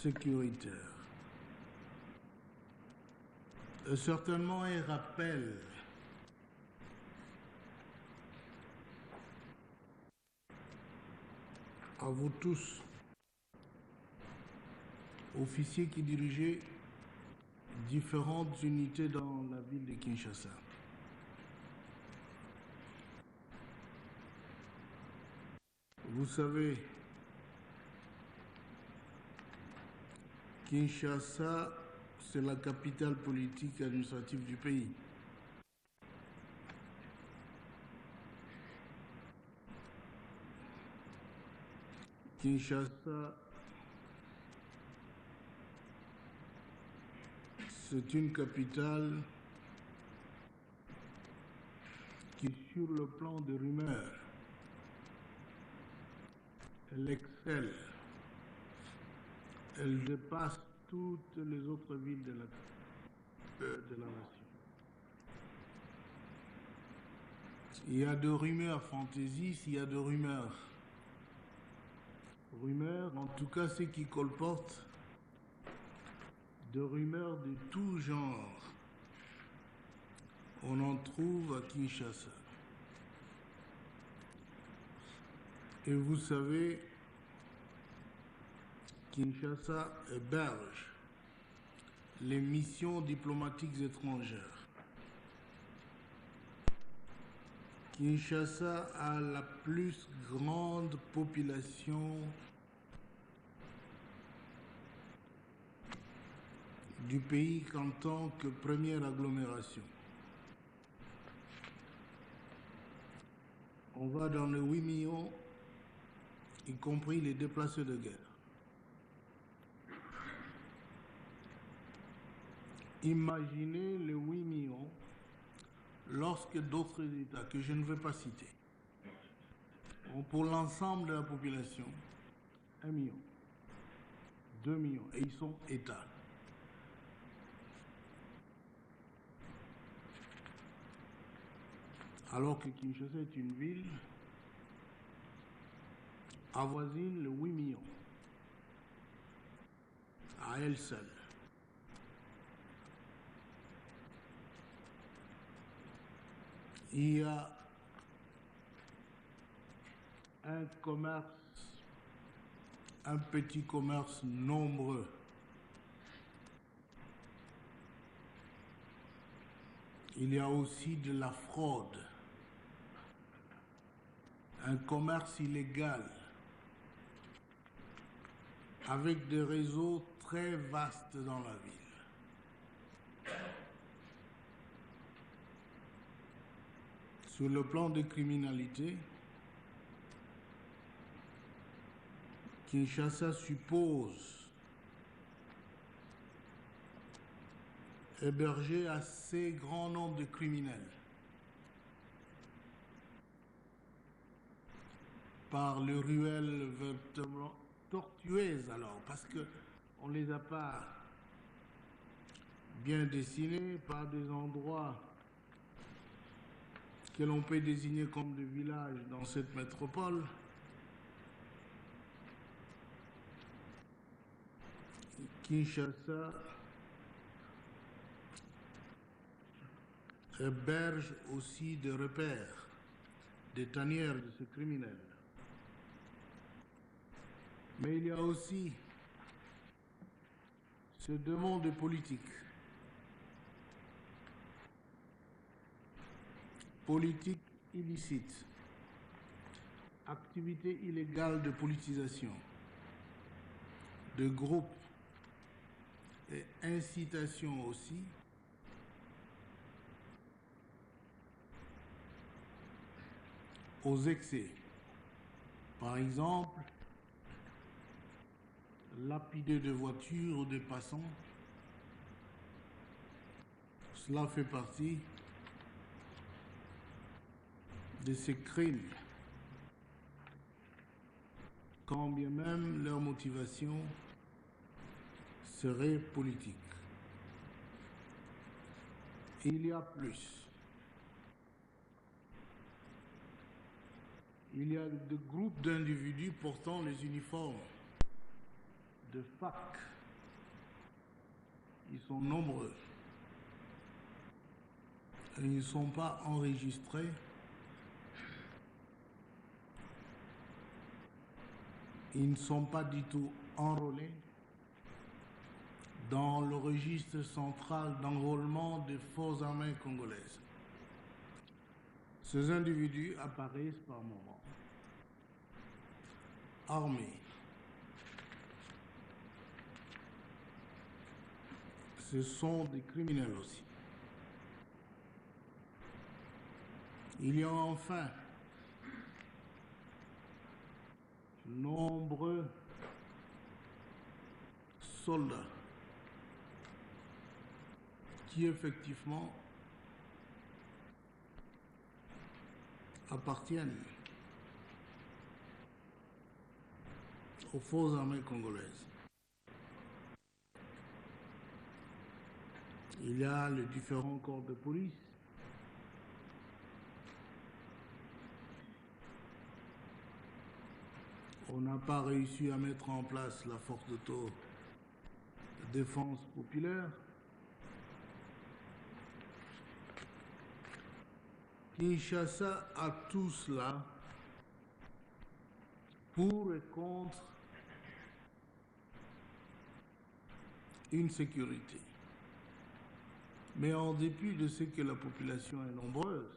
sécuritaire. Certainement un rappel à vous tous, officiers qui dirigeaient différentes unités dans la ville de Kinshasa. Vous savez, Kinshasa, c'est la capitale politique et administrative du pays. Kinshasa, c'est une capitale qui, sur le plan de rumeurs, elle excelle. Elle dépasse toutes les autres villes de la nation. Il y a de rumeurs fantaisistes, il y a de rumeurs. Rumeurs, en tout cas, ceux qui colportent de rumeurs de tout genre. On en trouve à Kinshasa. Et vous savez, Kinshasa héberge les missions diplomatiques étrangères. Kinshasa a la plus grande population du pays en tant que première agglomération. On va dans les 8 millions, y compris les déplacés de guerre. Imaginez les 8 millions lorsque d'autres États, que je ne vais pas citer, ont pour l'ensemble de la population 1 million, 2 millions, et ils sont États. Alors que Kinshasa est une ville avoisine les 8 millions à elle seule. Il y a un commerce, un petit commerce nombreux. Il y a aussi de la fraude, un commerce illégal, avec des réseaux très vastes dans la ville. Sur le plan de criminalité, Kinshasa suppose héberger assez grand nombre de criminels par les ruelles véritablement tortueuses alors, parce qu'on ne les a pas bien dessinés par des endroits que l'on peut désigner comme des villages dans cette métropole. Kinshasa héberge aussi des repères, des tanières de ces criminels. Mais il y a aussi ce demande politique. Politique illicite, activité illégale de politisation, de groupes et incitation aussi aux excès. Par exemple, lapider de voitures ou de passants, cela fait partie de ces crimes, quand bien même leur motivation serait politique. Il y a plus. Il y a des groupes d'individus portant les uniformes de fac qui sont nombreux et ils ne sont pas enregistrés, ils ne sont pas du tout enrôlés dans le registre central d'enrôlement des forces armées congolaises. Ces individus apparaissent par moments armés. Ce sont des criminels aussi. Il y a enfin nombreux soldats qui effectivement appartiennent aux forces armées congolaises. Il y a les différents corps de police, on n'a pas réussi à mettre en place la force d'autodéfense populaire. Kinshasa a tout cela pour et contre une sécurité. Mais en dépit de ce que la population est nombreuse,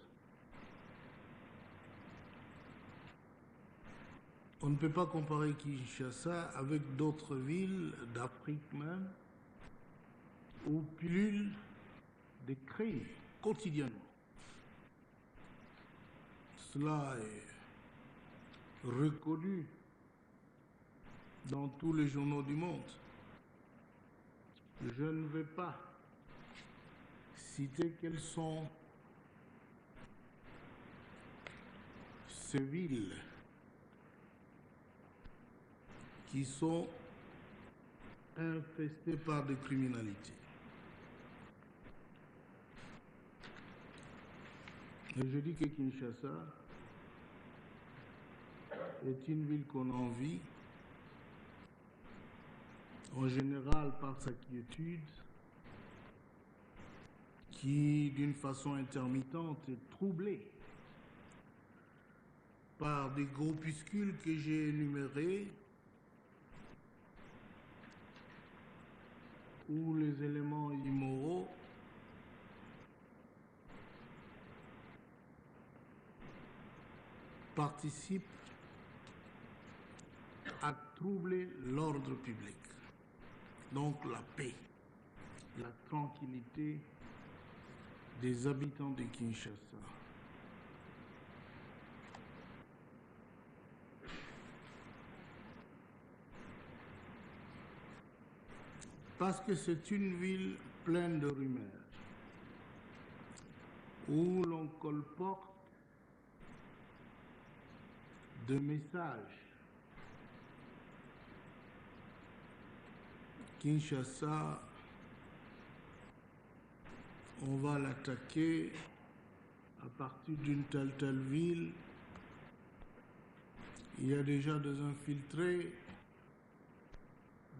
on ne peut pas comparer Kinshasa avec d'autres villes d'Afrique même où pullulent des crimes quotidiennement. Cela est reconnu dans tous les journaux du monde. Je ne vais pas citer quelles sont ces villes qui sont infestées par des criminalités. Et je dis que Kinshasa est une ville qu'on envie, en général par sa quiétude, qui d'une façon intermittente est troublée par des groupuscules que j'ai énumérés, où les éléments immoraux participent à troubler l'ordre public, donc la paix, la tranquillité des habitants de Kinshasa. Parce que c'est une ville pleine de rumeurs, où l'on colporte de messages. Kinshasa, on va l'attaquer à partir d'une telle ville. Il y a déjà des infiltrés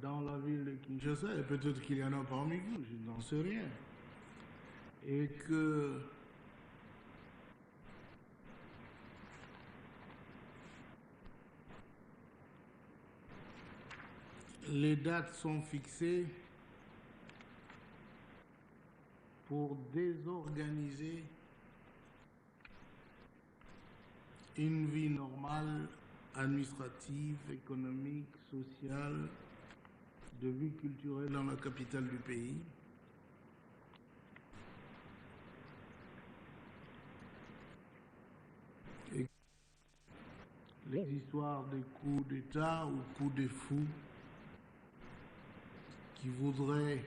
dans la ville de Kinshasa, et peut-être qu'il y en a parmi vous, je n'en sais rien. Et que les dates sont fixées pour désorganiser une vie normale, administrative, économique, sociale, de vie culturelle dans la capitale du pays. Et les histoires des coups d'État ou coups de fou qui voudraient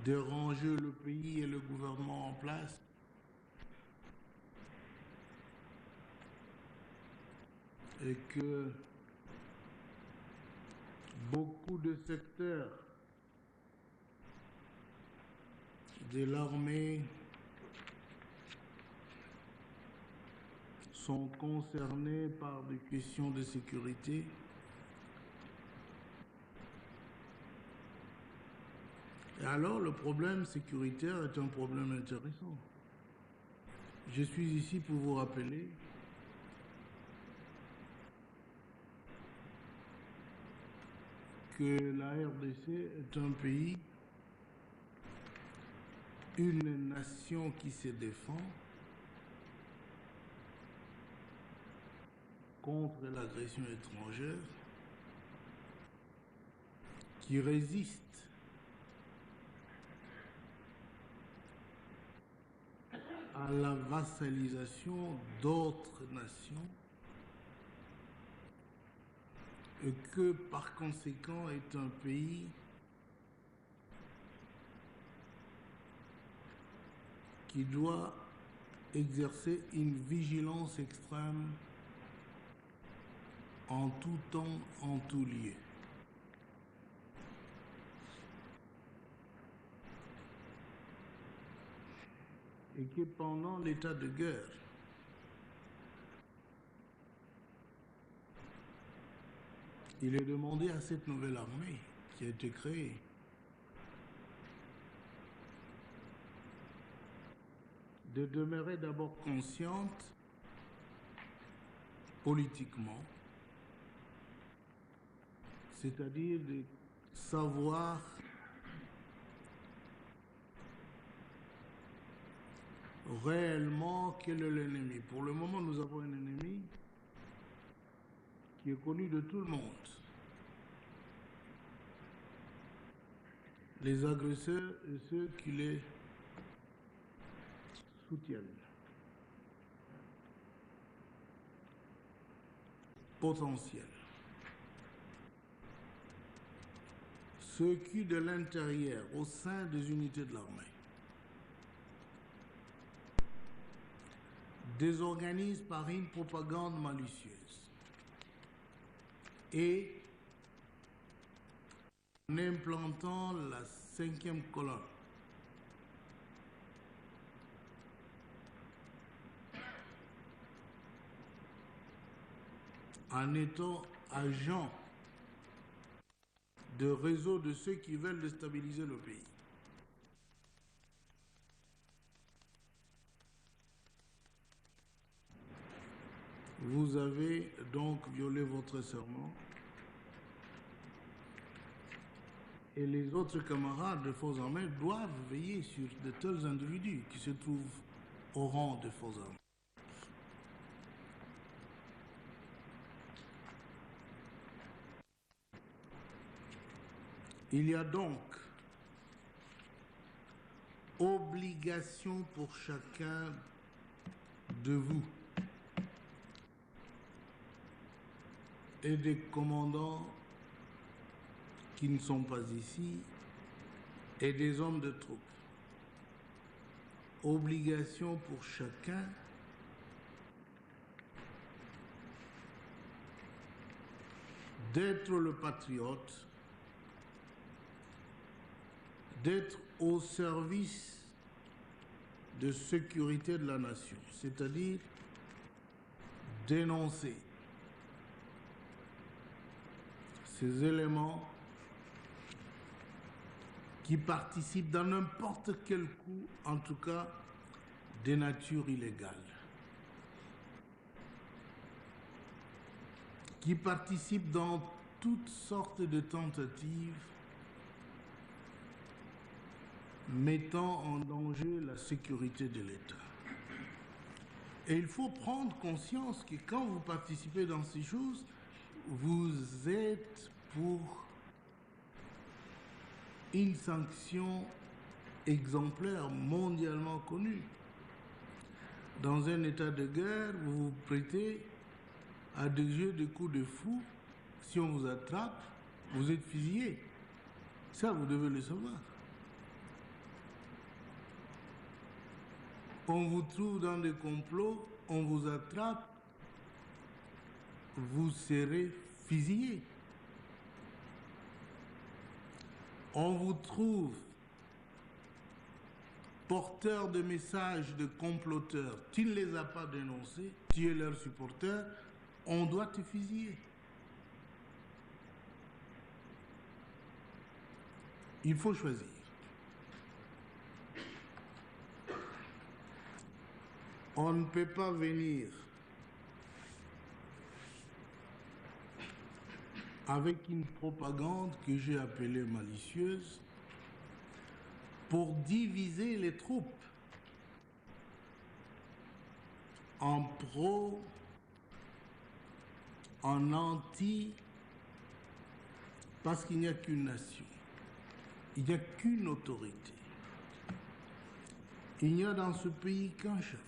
déranger le pays et le gouvernement en place et que beaucoup de secteurs de l'armée sont concernés par des questions de sécurité. Et alors, le problème sécuritaire est un problème intéressant. Je suis ici pour vous rappeler que la RDC est un pays, une nation qui se défend contre l'agression étrangère, qui résiste à la vassalisation d'autres nations et que par conséquent est un pays qui doit exercer une vigilance extrême en tout temps, en tout lieu. Et que pendant l'état de guerre, il est demandé à cette nouvelle armée qui a été créée de demeurer d'abord consciente politiquement, c'est-à-dire de savoir réellement quel est l'ennemi. Pour le moment, nous avons un ennemi qui est connu de tout le monde. Les agresseurs et ceux qui les soutiennent. Potentiels. Ceux qui, de l'intérieur, au sein des unités de l'armée, désorganisent par une propagande malicieuse et en implantant la 5e colonne en étant agent de réseau de ceux qui veulent déstabiliser le pays. Vous avez donc violé votre serment et les autres camarades de forces armées doivent veiller sur de tels individus qui se trouvent au rang de forces armées. Il y a donc obligation pour chacun de vous et des commandants qui ne sont pas ici et des hommes de troupes. Obligation pour chacun d'être le patriote, d'être au service de sécurité de la nation, c'est-à-dire dénoncer ces éléments qui participent dans n'importe quel coup, en tout cas, des natures illégales, qui participent dans toutes sortes de tentatives mettant en danger la sécurité de l'État. Et il faut prendre conscience que quand vous participez dans ces choses, vous êtes pour une sanction exemplaire mondialement connue. Dans un état de guerre, vous vous prêtez à des jeux de coups de fou. Si on vous attrape, vous êtes fusillé. Ça, vous devez le savoir. On vous trouve dans des complots, on vous attrape, vous serez fusillé. On vous trouve porteur de messages de comploteurs, tu ne les as pas dénoncés, tu es leur supporter, on doit te fusiller. Il faut choisir. On ne peut pas venir avec une propagande que j'ai appelée malicieuse pour diviser les troupes en pro, en anti, parce qu'il n'y a qu'une nation, il n'y a qu'une autorité. Il n'y a dans ce pays qu'un chef.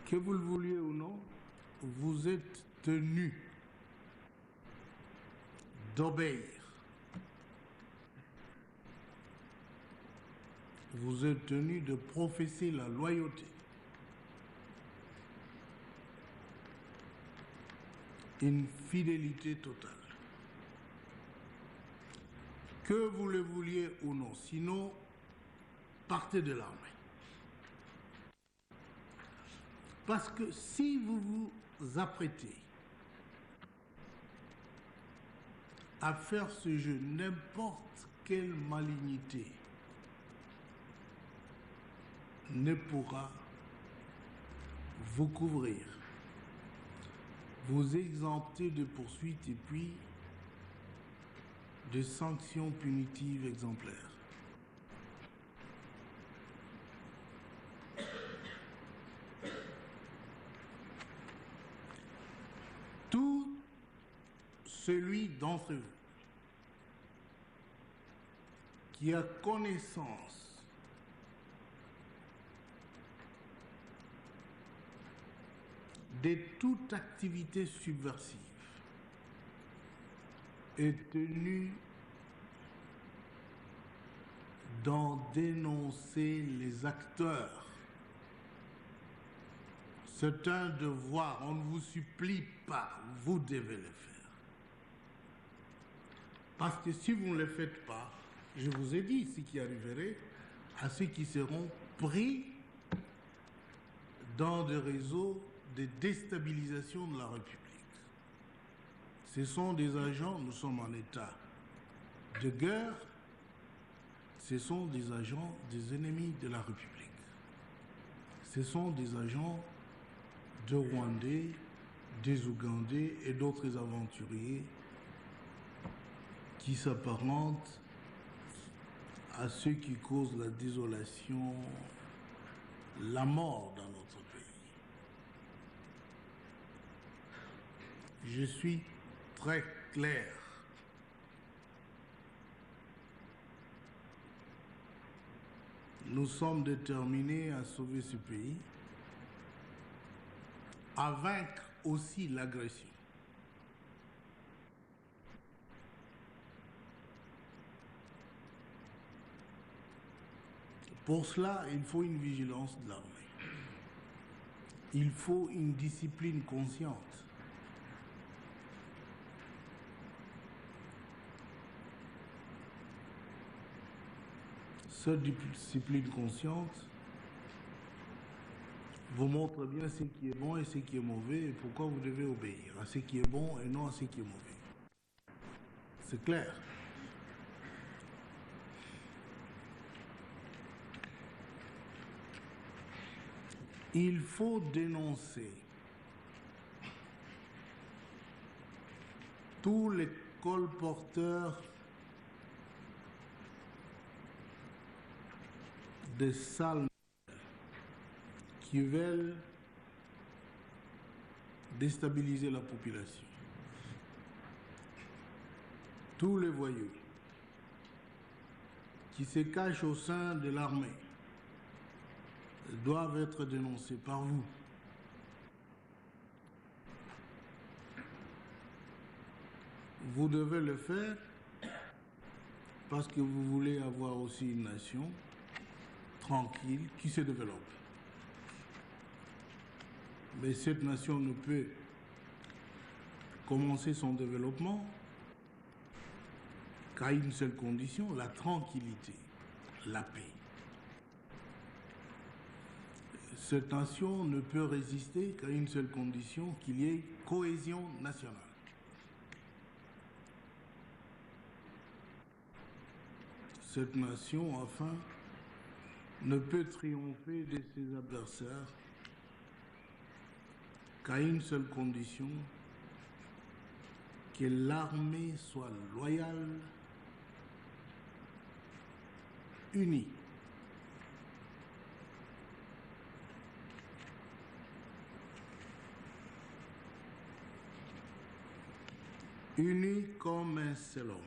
Que vous le vouliez ou non, vous êtes tenu d'obéir. Vous êtes tenu de professer la loyauté. Une fidélité totale. Que vous le vouliez ou non, sinon, partez de l'armée. Parce que si vous vous apprêtez à faire ce jeu, n'importe quelle malignité ne pourra vous couvrir, vous exempter de poursuites et puis de sanctions punitives exemplaires. Tout celui d'entre vous qui a connaissance de toute activité subversive est tenu d'en dénoncer les acteurs. C'est un devoir, on ne vous supplie pas, vous devez le faire. Parce que si vous ne le faites pas, je vous ai dit ce qui arriverait à ceux qui seront pris dans des réseaux de déstabilisation de la République. Ce sont des agents, nous sommes en état de guerre, ce sont des agents des ennemis de la République. Ce sont des agents de Rwandais, des Ougandais et d'autres aventuriers qui s'apparentent à ceux qui causent la désolation, la mort dans notre pays. Je suis très clair. Nous sommes déterminés à sauver ce pays, à vaincre aussi l'agression. Pour cela, il faut une vigilance de l'armée. Il faut une discipline consciente. Cette discipline consciente vous montre bien ce qui est bon et ce qui est mauvais et pourquoi vous devez obéir à ce qui est bon et non à ce qui est mauvais. C'est clair. Il faut dénoncer tous les colporteurs de sales qui veulent déstabiliser la population. Tous les voyous qui se cachent au sein de l'armée doivent être dénoncés par vous. Vous devez le faire parce que vous voulez avoir aussi une nation tranquille qui se développe. Mais cette nation ne peut commencer son développement qu'à une seule condition, la tranquillité, la paix. Cette nation ne peut résister qu'à une seule condition, qu'il y ait cohésion nationale. Cette nation, enfin, ne peut triompher de ses adversaires qu'à une seule condition, que l'armée soit loyale, unie. Unie comme un seul homme.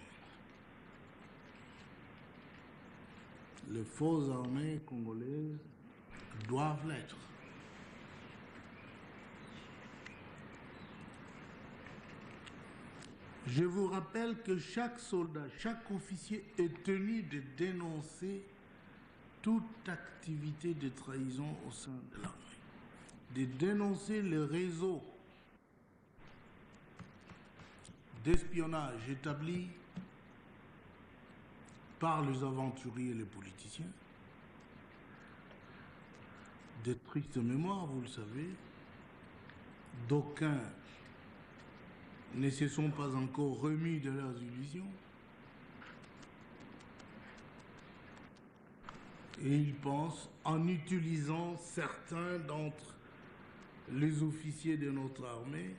Les forces armées congolaises doivent l'être. Je vous rappelle que chaque soldat, chaque officier est tenu de dénoncer toute activité de trahison au sein de l'armée, de dénoncer le réseau d'espionnage établi par les aventuriers et les politiciens. De tristes mémoires, vous le savez, d'aucuns ne se sont pas encore remis de leurs illusions. Et ils pensent, en utilisant certains d'entre les officiers de notre armée,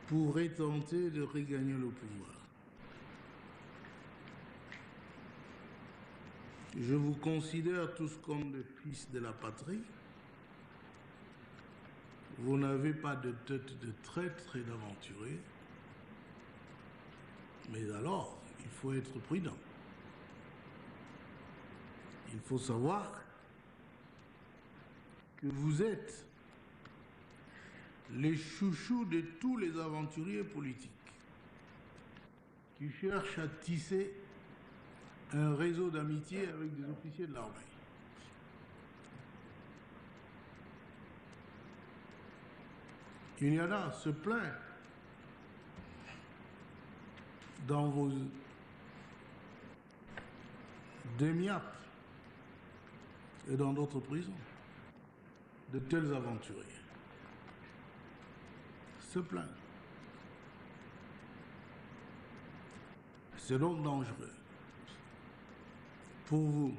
pourraient tenter de regagner le pouvoir. Je vous considère tous comme des fils de la patrie. Vous n'avez pas de tête de traître et d'aventurier. Mais alors, il faut être prudent. Il faut savoir que vous êtes les chouchous de tous les aventuriers politiques qui cherchent à tisser un réseau d'amitié avec des officiers de l'armée. Il y en a, se plaint dans vos DEMIAP et dans d'autres prisons de tels aventuriers. Se plaint. C'est donc dangereux pour vous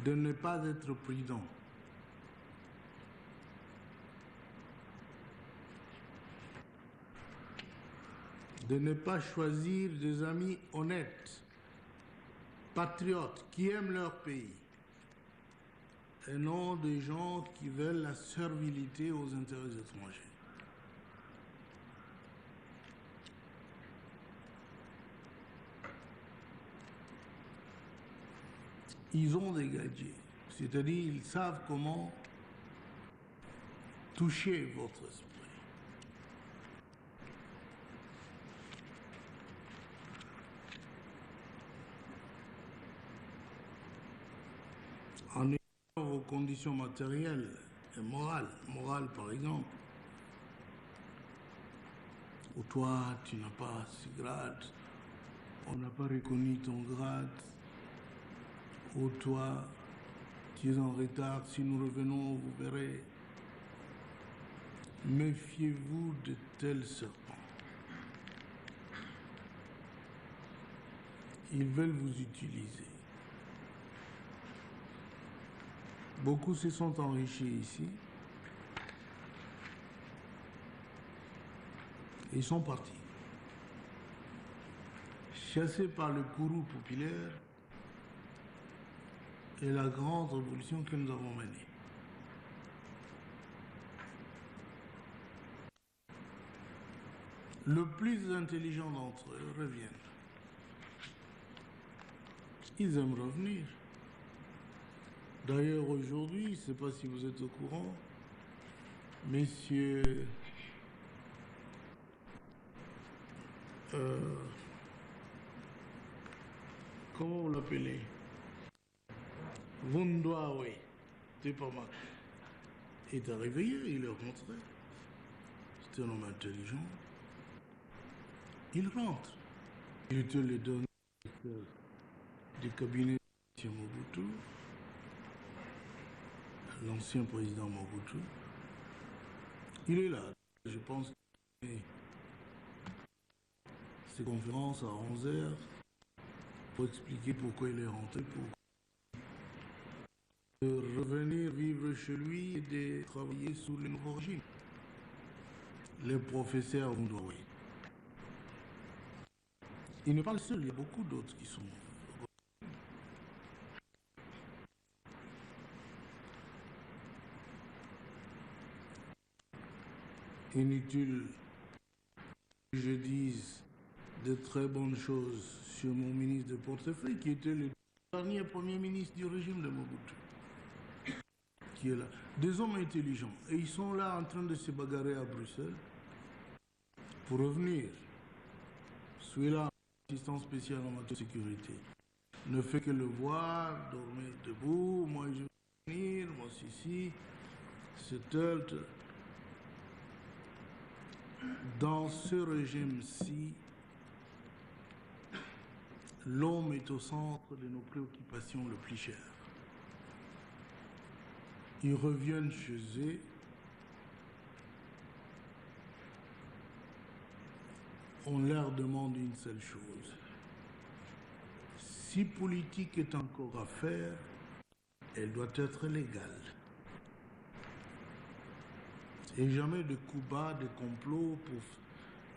de ne pas être prudent. De ne pas choisir des amis honnêtes, patriotes, qui aiment leur pays, et non des gens qui veulent la servilité aux intérêts étrangers. Ils ont des gadgets, c'est-à-dire ils savent comment toucher votre esprit. En ignorant vos conditions matérielles et morales par exemple, où toi tu n'as pas ce grade, on n'a pas reconnu ton grade, où toi tu es en retard, si nous revenons vous verrez. Méfiez-vous de tels serpents. Ils veulent vous utiliser. Beaucoup se sont enrichis ici. Et ils sont partis. Chassés par le courroux populaire et la grande révolution que nous avons menée. Le plus intelligent d'entre eux reviennent. Ils aiment revenir. D'ailleurs, aujourd'hui, je ne sais pas si vous êtes au courant, messieurs comment vous l'appelez? Vundoawe, c'est pas mal. Il est arrivé hier, il est rentré. C'est un homme intelligent. Il rentre. Il était le dernier du cabinet de Mobutu, l'ancien président Mobutu. Il est là. Je pense que ces conférences à 11 heures pour expliquer pourquoi il est rentré, pour revenir vivre chez lui et de travailler sous le nouveau régime. Les professeurs vont doyer. Il n'est pas le seul, il y a beaucoup d'autres qui sont. Inutile que je dise de très bonnes choses sur mon ministre de portefeuille, qui était le dernier premier ministre du régime de Mobutu, qui est là. Des hommes intelligents, et ils sont là en train de se bagarrer à Bruxelles pour revenir. Celui-là, assistant spécial en matière de sécurité, ne fait que le voir, dormir debout, moi je vais venir, moi ceci, c'est tel. Dans ce régime-ci, l'homme est au centre de nos préoccupations le plus chères. Ils reviennent chez eux, on leur demande une seule chose. Si politique est encore à faire, elle doit être légale. Et jamais de coups bas, de complots pour...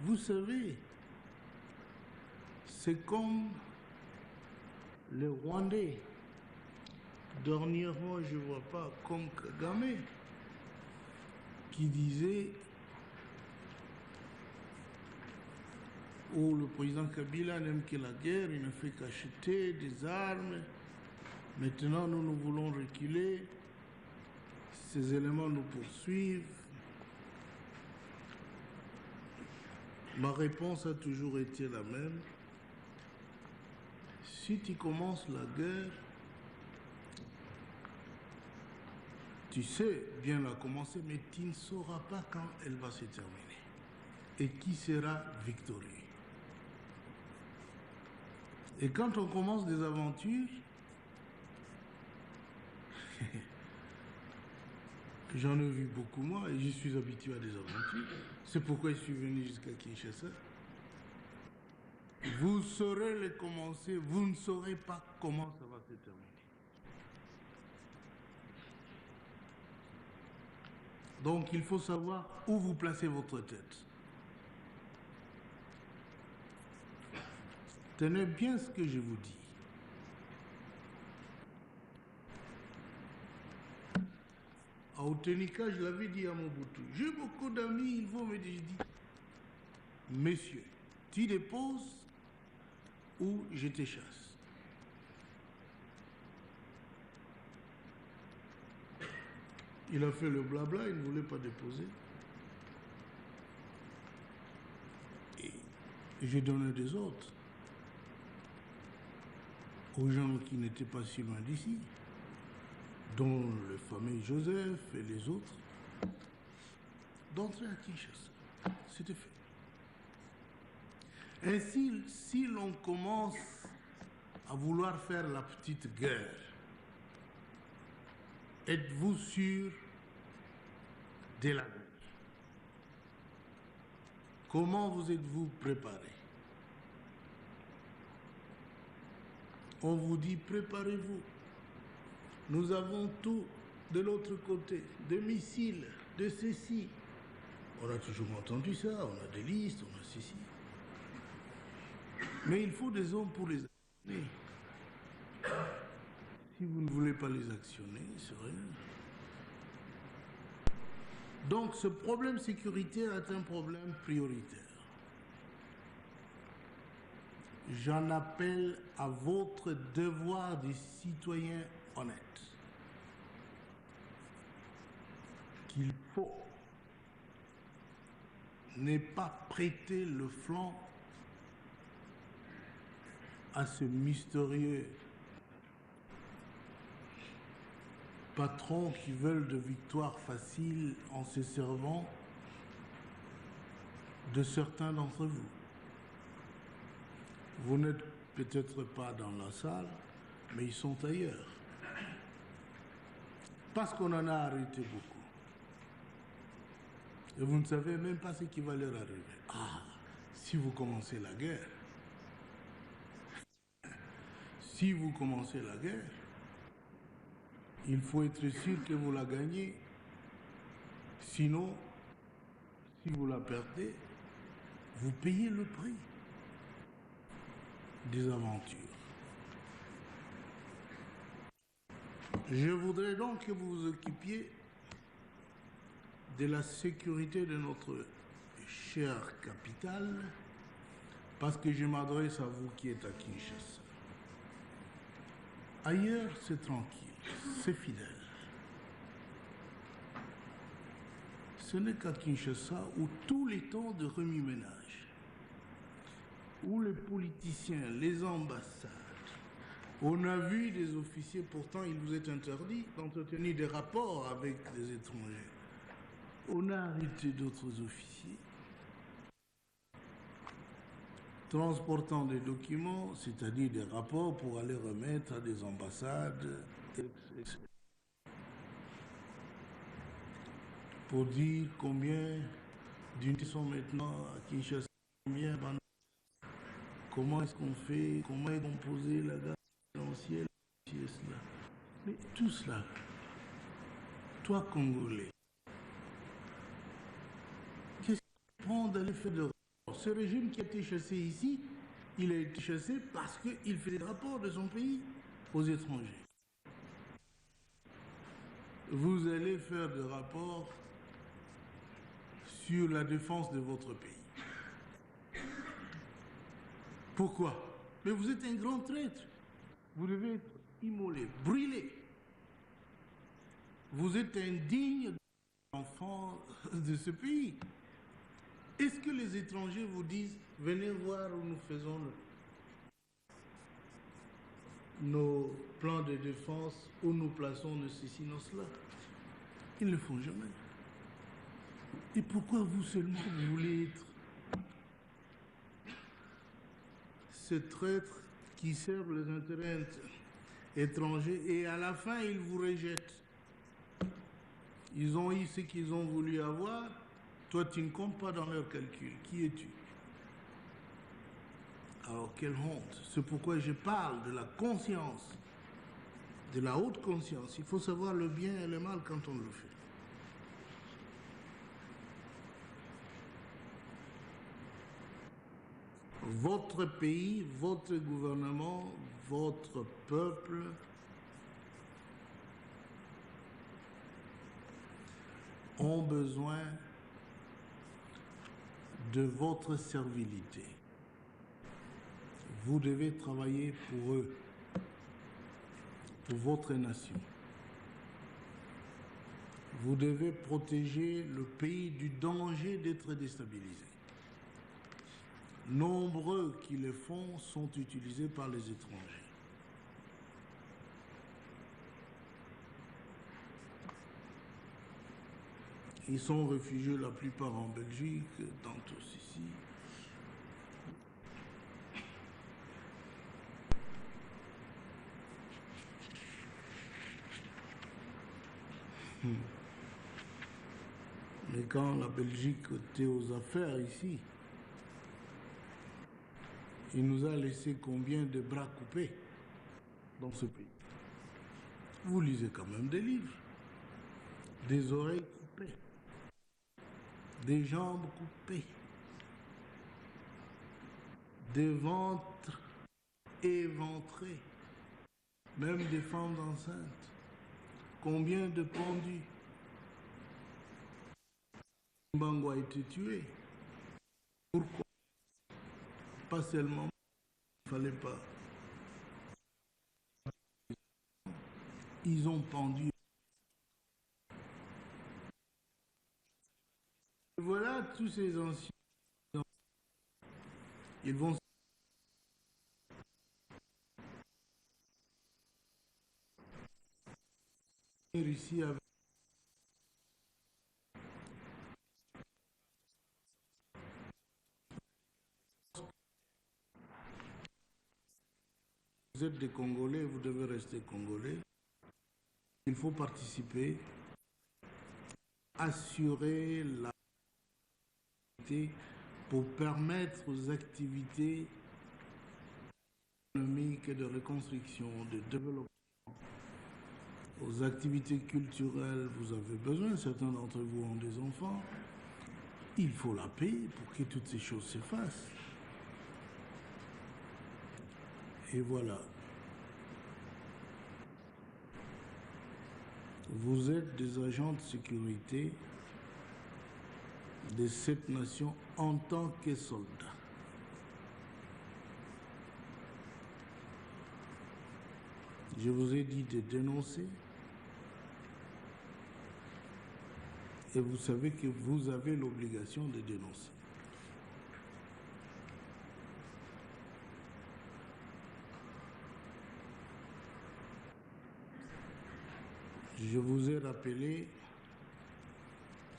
Vous savez, c'est comme les Rwandais. Dernièrement, je ne vois pas, comme Kagame, qui disait, oh, le président Kabila n'aime que la guerre, il ne fait qu'acheter des armes. Maintenant, nous voulons reculer. Ces éléments nous poursuivent. Ma réponse a toujours été la même. Si tu commences la guerre, tu sais bien la commencer, mais tu ne sauras pas quand elle va se terminer et qui sera victorieux. Et quand on commence des aventures, j'en ai vu beaucoup moi et je suis habitué à des aventures. C'est pourquoi je suis venu jusqu'à Kinshasa. Vous saurez les commencer, vous ne saurez pas comment ça va se terminer. Donc il faut savoir où vous placez votre tête. Tenez bien ce que je vous dis. À Otenika, je l'avais dit à Mobutu. J'ai beaucoup d'amis, ils vont me dire, messieurs, tu déposes ou je te chasse. Il a fait le blabla, il ne voulait pas déposer. Et j'ai donné des ordres aux gens qui n'étaient pas si loin d'ici, dont le fameux Joseph et les autres, d'entrer à Kinshasa. C'était fait. Ainsi, si l'on commence à vouloir faire la petite guerre, êtes-vous sûr de la guerre? Comment vous êtes-vous préparé? On vous dit préparez-vous. Nous avons tout de l'autre côté, des missiles, de ceci. On a toujours entendu ça, on a des listes, on a ceci. Mais il faut des hommes pour les actionner. Si vous ne voulez pas les actionner, c'est rien. Donc ce problème sécuritaire est un problème prioritaire. J'en appelle à votre devoir de citoyen honnête. Qu'il faut ne pas prêter le flanc à ce mystérieux patrons qui veulent de victoires faciles en se servant de certains d'entre vous. Vous n'êtes peut-être pas dans la salle, mais ils sont ailleurs. Parce qu'on en a arrêté beaucoup. Et vous ne savez même pas ce qui va leur arriver. Ah, si vous commencez la guerre, il faut être sûr que vous la gagnez. Sinon, si vous la perdez, vous payez le prix des aventures. Je voudrais donc que vous vous occupiez de la sécurité de notre chère capitale, parce que je m'adresse à vous qui êtes à Kinshasa. Ailleurs, c'est tranquille, c'est fidèle. Ce n'est qu'à Kinshasa où tous les temps de remue-ménage, où les politiciens, les ambassades, on a vu des officiers, pourtant il vous est interdit d'entretenir des rapports avec les étrangers. On a arrêté d'autres officiers transportant des documents, c'est-à-dire des rapports pour aller remettre à des ambassades, etc. Pour dire combien d'unités sont maintenant à Kinshasa, combien, comment est-ce qu'on fait, comment est composée la garde présidentielle, cela. Mais tout cela, toi Congolais, qu'est-ce qu'il prend d'aller faire de rapports? Ce régime qui a été chassé ici, il a été chassé parce qu'il fait des rapports de son pays aux étrangers. Vous allez faire des rapports sur la défense de votre pays. Pourquoi? Mais vous êtes un grand traître. Vous devez être immolé, brûlé. Vous êtes indigne d'enfant de ce pays. Est-ce que les étrangers vous disent, venez voir où nous faisons nos plans de défense, où nous plaçons de ceci, non cela? Ils ne le font jamais. Et pourquoi vous seulement vous voulez être ce traître qui sert les intérêts étrangers et à la fin ils vous rejettent? Ils ont eu ce qu'ils ont voulu avoir. Toi, tu ne comptes pas dans leurs calculs. Qui es-tu? Alors, quelle honte. C'est pourquoi je parle de la conscience, de la haute conscience. Il faut savoir le bien et le mal quand on le fait. Votre pays, votre gouvernement, votre peuple ont besoin de votre servilité. Vous devez travailler pour eux, pour votre nation. Vous devez protéger le pays du danger d'être déstabilisé. Nombreux qui le font sont utilisés par les étrangers. Ils sont réfugiés la plupart en Belgique, dans tous ici. Mais quand la Belgique était aux affaires ici, il nous a laissé combien de bras coupés dans ce pays? Vous lisez quand même des livres, des oreilles coupées, des jambes coupées, des ventres éventrés, même des femmes enceintes. Combien de pendus? Mbango a été tué. Pourquoi? Pas seulement, il ne fallait pas. Ils ont pendu. Voilà tous ces anciens. Ils vont venir ici avec vous êtes des Congolais, vous devez rester Congolais. Il faut participer, assurer la pour permettre aux activités économiques et de reconstruction, de développement, aux activités culturelles, vous avez besoin, certains d'entre vous ont des enfants, il faut la paix pour que toutes ces choses se fassent. Et voilà. Vous êtes des agents de sécurité de cette nation en tant que soldats. Je vous ai dit de dénoncer et vous savez que vous avez l'obligation de dénoncer. Je vous ai rappelé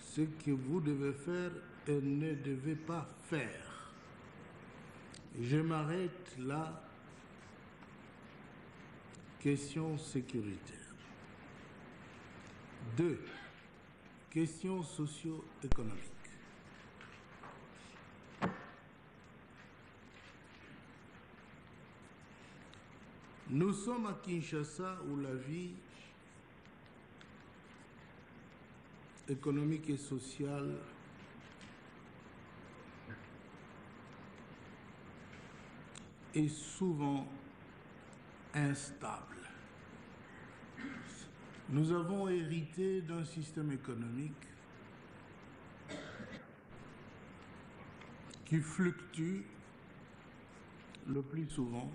ce que vous devez faire et ne devez pas faire. Je m'arrête là. Question sécuritaire. 2. Questions socio-économiques. Nous sommes à Kinshasa où la vie économique et sociale est souvent instable. Nous avons hérité d'un système économique qui fluctue le plus souvent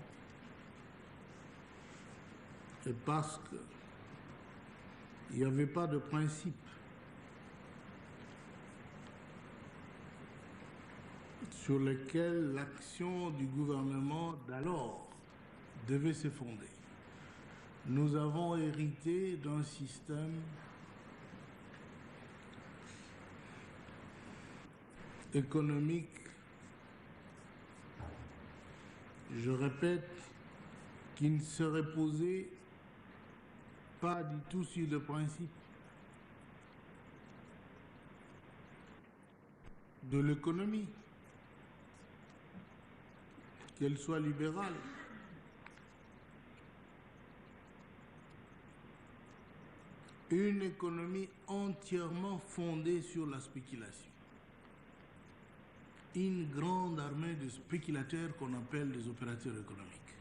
et parce qu'il n'y avait pas de principe sur lequel l'action du gouvernement d'alors devait se fonder. Nous avons hérité d'un système économique, je répète, qui ne se reposait pas du tout sur le principe de l'économie, qu'elle soit libérale. Une économie entièrement fondée sur la spéculation. Une grande armée de spéculateurs qu'on appelle des opérateurs économiques.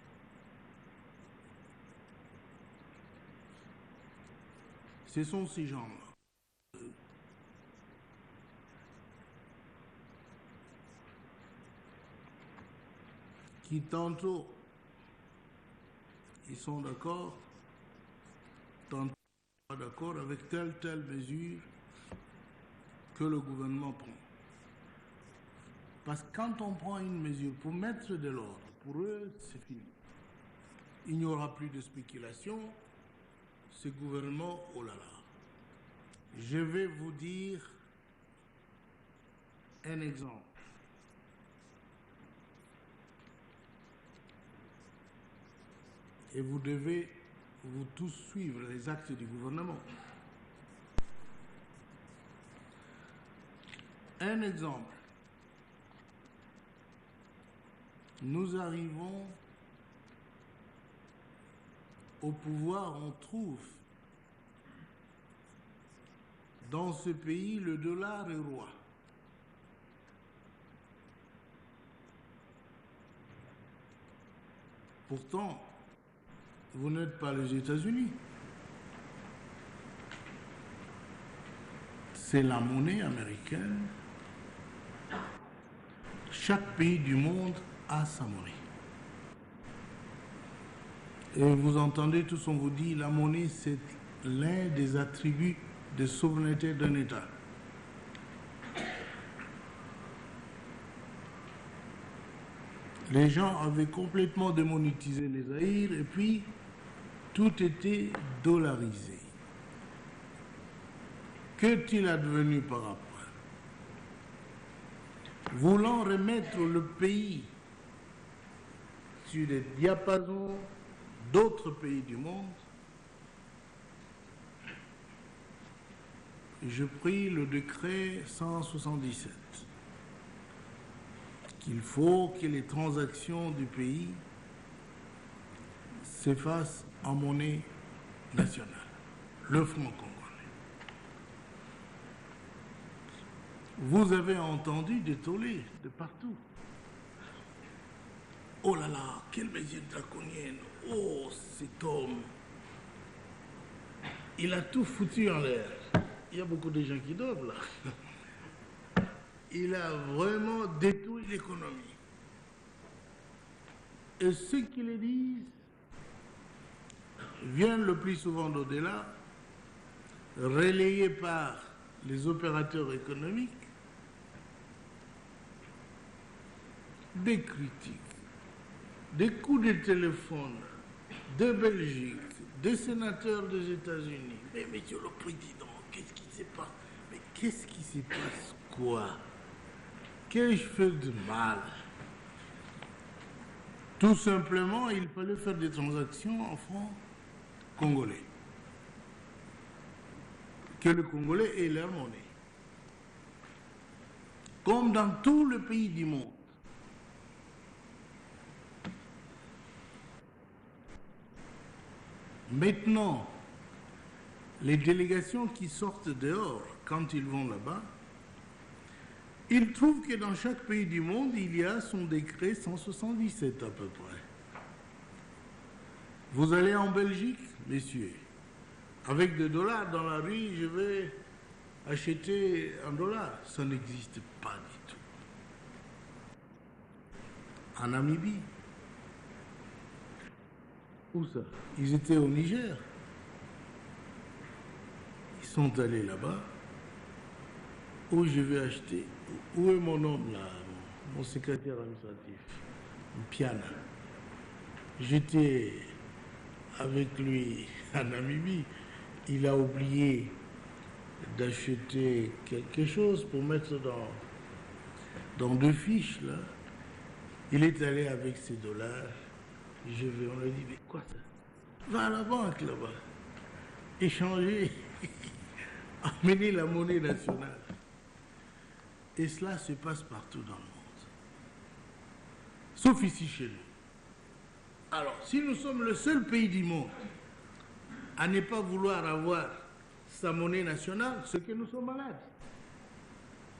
Ce sont ces gens-là qui tantôt ils sont d'accord, tantôt pas d'accord avec telle mesure que le gouvernement prend. Parce que quand on prend une mesure pour mettre de l'ordre, pour eux, c'est fini. Il n'y aura plus de spéculation. Ce gouvernement, oh là là. Je vais vous dire un exemple. Et vous devez vous tous suivre les actes du gouvernement. Un exemple. Nous arrivons au pouvoir, on trouve dans ce pays le dollar est roi. Pourtant, vous n'êtes pas les États-Unis. C'est la monnaie américaine. Chaque pays du monde a sa monnaie. Et vous entendez tous, on vous dit, la monnaie, c'est l'un des attributs de souveraineté d'un État. Les gens avaient complètement démonétisé les Zaïre et puis tout était dollarisé. Qu'est-il advenu par après? Voulant remettre le pays sur les diapasons d'autres pays du monde, je pris le décret 177 qu'il faut que les transactions du pays s'effacent en monnaie nationale, le franc congolais. Vous avez entendu des tollés de partout. Oh là là, quelle mesure draconienne! Oh, cet homme, il a tout foutu en l'air. Il y a beaucoup de gens qui dorment là. Il a vraiment détruit l'économie. Et ceux qui le disent viennent le plus souvent d'au-delà, relayés par les opérateurs économiques, des critiques, des coups de téléphone de Belgique, des sénateurs des États-Unis. Mais monsieur le Président, qu'est-ce qui se passe? Mais qu'est-ce qui se passe quoi? Qu'ai-je fait de mal? Tout simplement, il fallait faire des transactions en francs congolais. Que le Congolais ait leur monnaie. Comme dans tout le pays du monde. Maintenant, les délégations qui sortent dehors, quand ils vont là-bas, ils trouvent que dans chaque pays du monde, il y a son décret 177 à peu près. Vous allez en Belgique, messieurs, avec des dollars dans la rue, je vais acheter un dollar. Ça n'existe pas du tout. En Namibie. Où ça? Ils étaient au Niger. Ils sont allés là-bas. Où je vais acheter? Où est mon homme là? Mon secrétaire administratif, Piana. J'étais avec lui en Namibie. Il a oublié d'acheter quelque chose pour mettre dans deux fiches là. Il est allé avec ses dollars. On lui dit, mais quoi ça? Va à la banque là-bas, échanger, amener la monnaie nationale. Et cela se passe partout dans le monde. Sauf ici chez nous. Alors, si nous sommes le seul pays du monde à ne pas vouloir avoir sa monnaie nationale, c'est que nous sommes malades.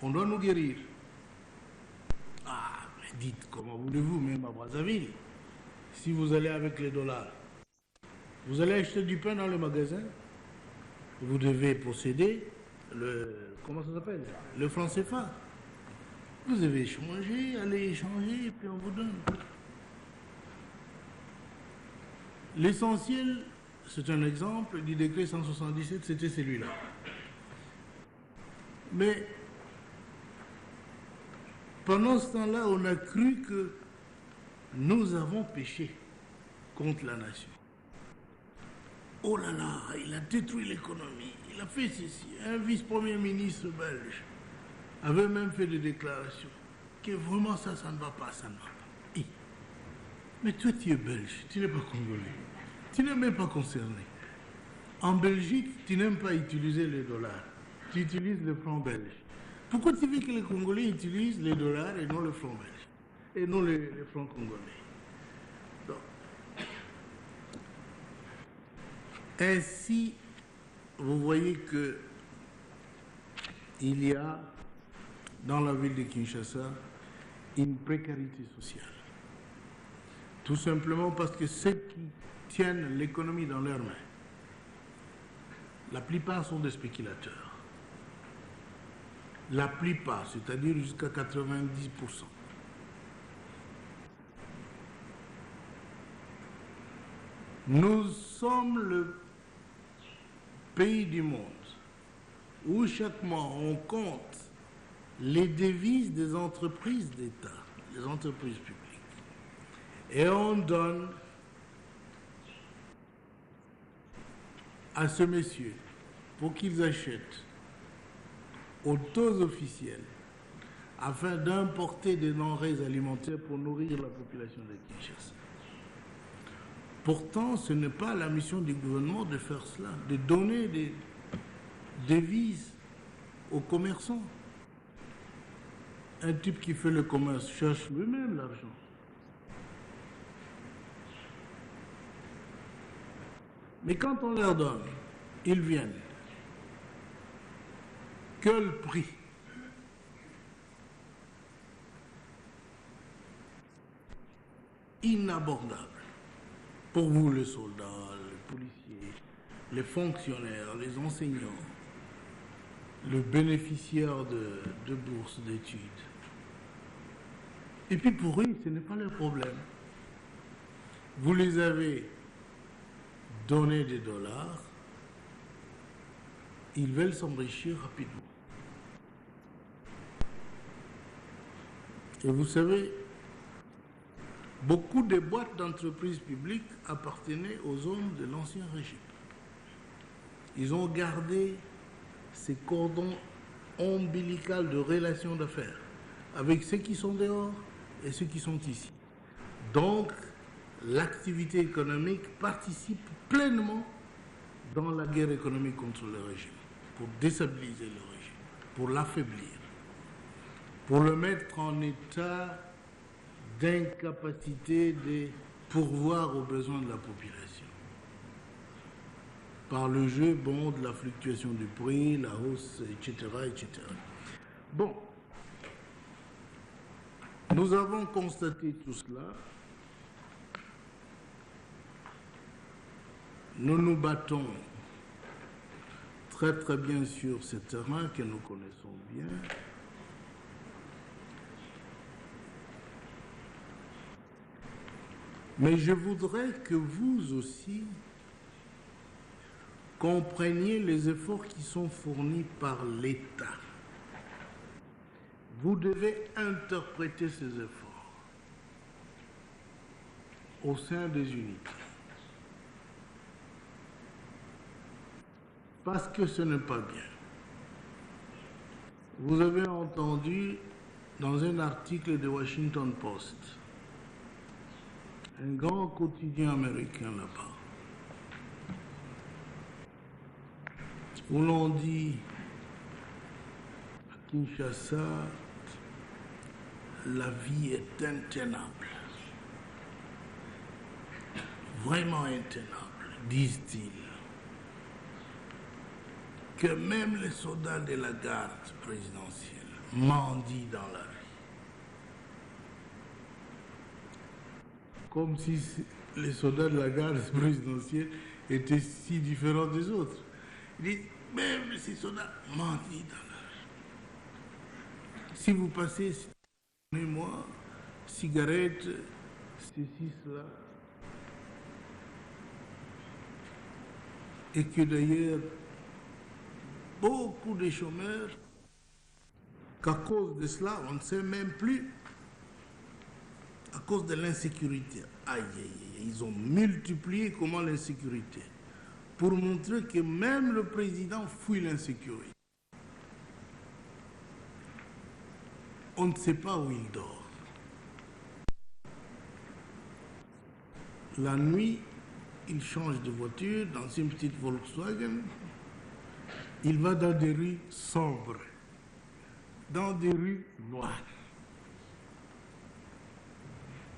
On doit nous guérir. Ah, mais dites, comment voulez-vous, même à Brazzaville, si vous allez avec les dollars, vous allez acheter du pain dans le magasin, vous devez posséder comment ça s'appelle? Le franc CFA. Vous devez échanger, aller échanger, et puis on vous donne. L'essentiel, c'est un exemple du décret 177, c'était celui-là. Mais pendant ce temps-là, on a cru que nous avons péché contre la nation. Oh là là, il a détruit l'économie, il a fait ceci. Un vice-premier ministre belge avait même fait des déclarations que vraiment ça ne va pas, ça ne va pas. Mais toi tu es belge, tu n'es pas congolais, tu n'es même pas concerné. En Belgique, tu n'aimes pas utiliser les dollars, tu utilises le franc belge. Pourquoi tu veux que les Congolais utilisent les dollars et non le franc belge, et non les francs congolais? Donc, ainsi, vous voyez que il y a dans la ville de Kinshasa une précarité sociale. Tout simplement parce que ceux qui tiennent l'économie dans leurs mains, la plupart sont des spéculateurs. La plupart, c'est-à-dire jusqu'à 90%. Nous sommes le pays du monde où chaque mois on compte les devises des entreprises d'État, les entreprises publiques, et on donne à ces messieurs pour qu'ils achètent aux taux officiels afin d'importer des denrées alimentaires pour nourrir la population de Kinshasa. Pourtant, ce n'est pas la mission du gouvernement de faire cela, de donner des devises aux commerçants. Un type qui fait le commerce cherche lui-même l'argent. Mais quand on leur donne, ils viennent. Quel prix? Inabordable. Pour vous, les soldats, les policiers, les fonctionnaires, les enseignants, le bénéficiaire de bourses d'études. Et puis pour eux, ce n'est pas leur problème. Vous les avez donné des dollars, ils veulent s'enrichir rapidement. Et vous savez, beaucoup de boîtes d'entreprises publiques appartenaient aux hommes de l'Ancien Régime. Ils ont gardé ces cordons ombilicaux de relations d'affaires avec ceux qui sont dehors et ceux qui sont ici. Donc, l'activité économique participe pleinement dans la guerre économique contre le régime, pour déstabiliser le régime, pour l'affaiblir, pour le mettre en état d'incapacité de pourvoir aux besoins de la population. Par le jeu, bon, de la fluctuation du prix, la hausse, etc., etc. Bon, nous avons constaté tout cela. Nous nous battons très très bien sur ce terrain que nous connaissons bien. Mais je voudrais que vous aussi compreniez les efforts qui sont fournis par l'État. Vous devez interpréter ces efforts au sein des unités. Parce que ce n'est pas bien. Vous avez entendu dans un article de Washington Post, un grand quotidien américain là-bas, où l'on dit à Kinshasa, la vie est intenable. Vraiment intenable, disent-ils. Que même les soldats de la garde présidentielle mendient dans la rue. Comme si les soldats de la garde présidentielle étaient si différents des autres. Ils disent, même ces soldats mendient dans la rue. Si vous passez, donnez-moi, cigarette, ceci, cela. Et que d'ailleurs, beaucoup de chômeurs, qu'à cause de cela, on ne sait même plus, à cause de l'insécurité. Aïe, aïe, aïe, ils ont multiplié comment l'insécurité, pour montrer que même le président fuit l'insécurité. On ne sait pas où il dort. La nuit, il change de voiture dans une petite Volkswagen. Il va dans des rues sombres, dans des rues noires,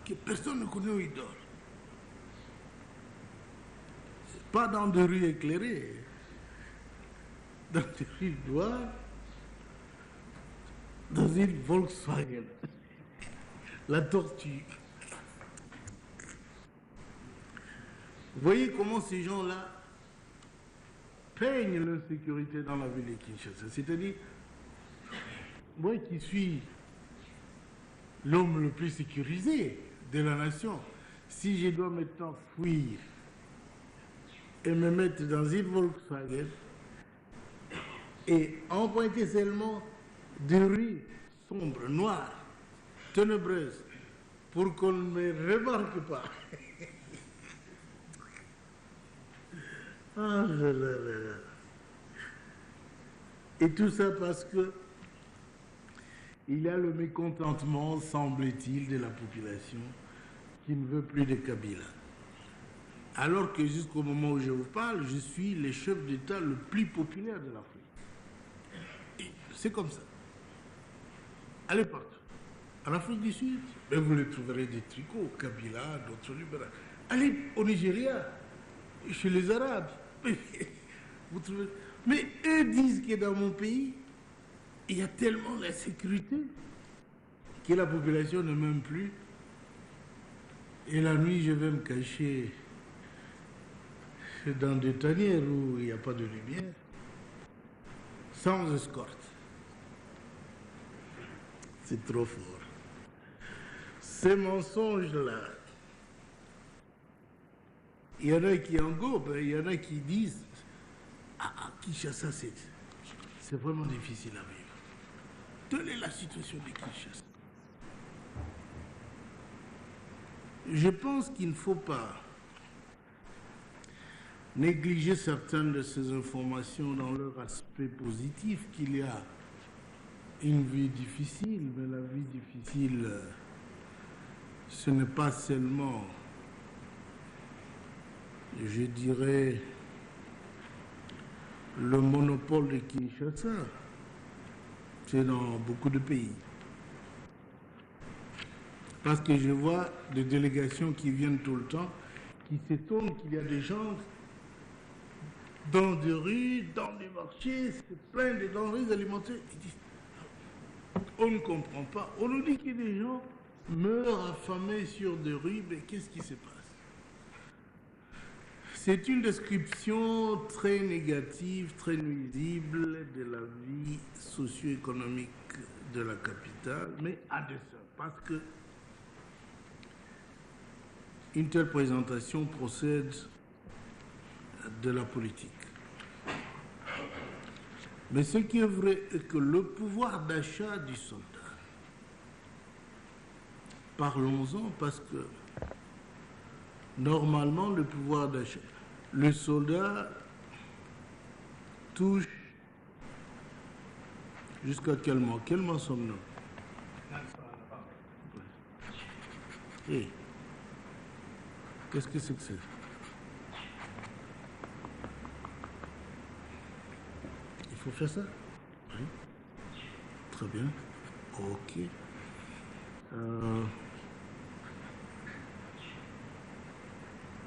que personne ne connaît où il dort. Pas dans des rues éclairées, dans des rues noires, dans une Volkswagen, la tortue. Vous voyez comment ces gens-là peignent l'insécurité dans la ville de Kinshasa. C'est-à-dire, moi qui suis l'homme le plus sécurisé de la nation, si je dois maintenant fuir et me mettre dans une Volkswagen et emprunter seulement des rues sombres, noires, ténébreuses, pour qu'on ne me remarque pas. Ah là là là. Et tout ça parce que il y a le mécontentement, semble-t-il, de la population qui ne veut plus de Kabila. Alors que jusqu'au moment où je vous parle, je suis le chef d'État le plus populaire de l'Afrique. Et c'est comme ça. Allez partout. En Afrique du Sud, ben vous les trouverez des tricots, Kabila, d'autres libéraux. Allez au Nigeria, chez les Arabes. Vous trouvez... Mais eux disent que dans mon pays, il y a tellement d'insécurité que la population ne m'aime plus. Et la nuit, je vais me cacher dans des tanières où il n'y a pas de lumière, sans escorte. C'est trop fort. Ces mensonges-là, il y en a qui engobent, il y en a qui disent Kinshasa, c'est vraiment difficile à vivre. Telle est la situation de Kinshasa. Je pense qu'il ne faut pas négliger certaines de ces informations dans leur aspect positif, qu'il y a une vie difficile, mais la vie difficile, ce n'est pas seulement, je dirais, le monopole de Kinshasa, c'est dans beaucoup de pays. Parce que je vois des délégations qui viennent tout le temps, qui s'étonnent qu'il y a des gens dans des rues, dans des marchés, c'est plein de denrées alimentaires. Ils disent, on ne comprend pas. On nous dit que des gens meurent affamés sur des rues, mais qu'est-ce qui se passe? C'est une description très négative, très nuisible de la vie socio-économique de la capitale, mais à dessein, parce que une telle présentation procède de la politique. Mais ce qui est vrai est que le pouvoir d'achat du soldat, parlons-en parce que normalement le pouvoir d'achat, le soldat touche jusqu'à quel mois? Quel mois sommes-nous? Oui. Qu'est-ce que c'est que c'est? Il faut faire ça? Oui. Très bien. Ok.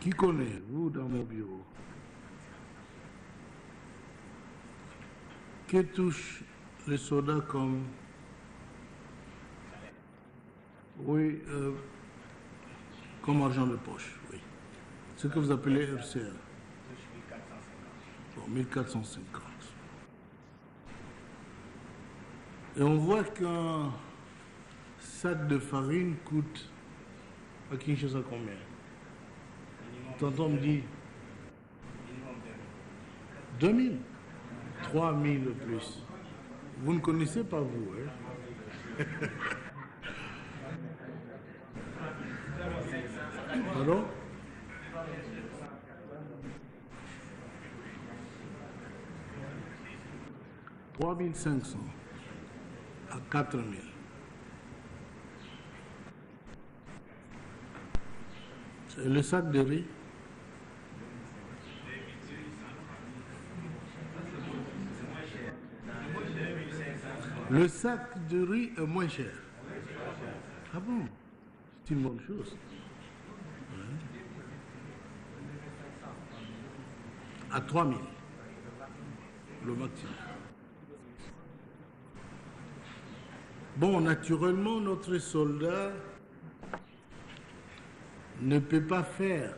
Qui connaît, vous, dans mon bureau? Que touche les soldats comme... Oui, comme argent de poche, oui. Ce que vous appelez RCR. Bon, 1450. Et on voit qu'un sac de farine coûte à Kinshasa combien? Tonton me dit 2000, 3000 plus. Vous ne connaissez pas vous, hein? Pardon? « 3500 à 4000. C'est le sac de riz. Le sac de riz est moins cher. Ah bon? C'est une bonne chose. À 3000, le maximum. Bon, naturellement, notre soldat ne peut pas faire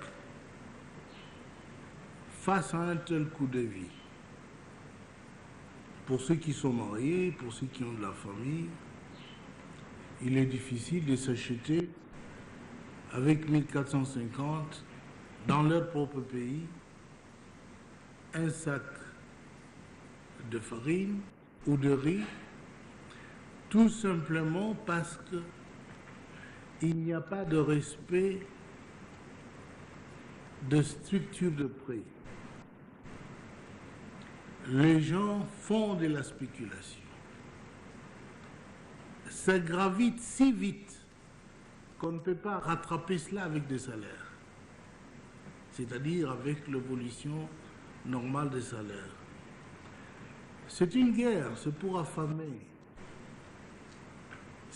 face à un tel coût de vie. Pour ceux qui sont mariés, pour ceux qui ont de la famille, il est difficile de s'acheter avec 1450 dans leur propre pays un sac de farine ou de riz, tout simplement parce qu'il n'y a pas de respect de structure de prix. Les gens font de la spéculation. Ça gravite si vite qu'on ne peut pas rattraper cela avec des salaires, c'est-à-dire avec l'évolution normale des salaires. C'est une guerre, c'est pour affamer.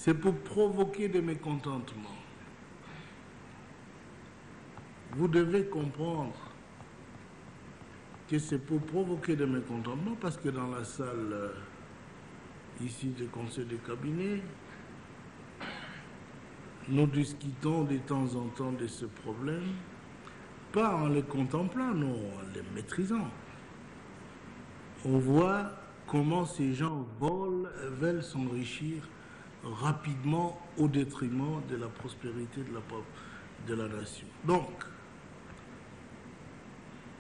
c'est pour provoquer des mécontentements. Vous devez comprendre que c'est pour provoquer des mécontentements parce que dans la salle ici du conseil de cabinet, nous discutons de temps en temps de ce problème, pas en les contemplant, non, en les maîtrisant. On voit comment ces gens veulent s'enrichir rapidement au détriment de la prospérité de la nation. Donc,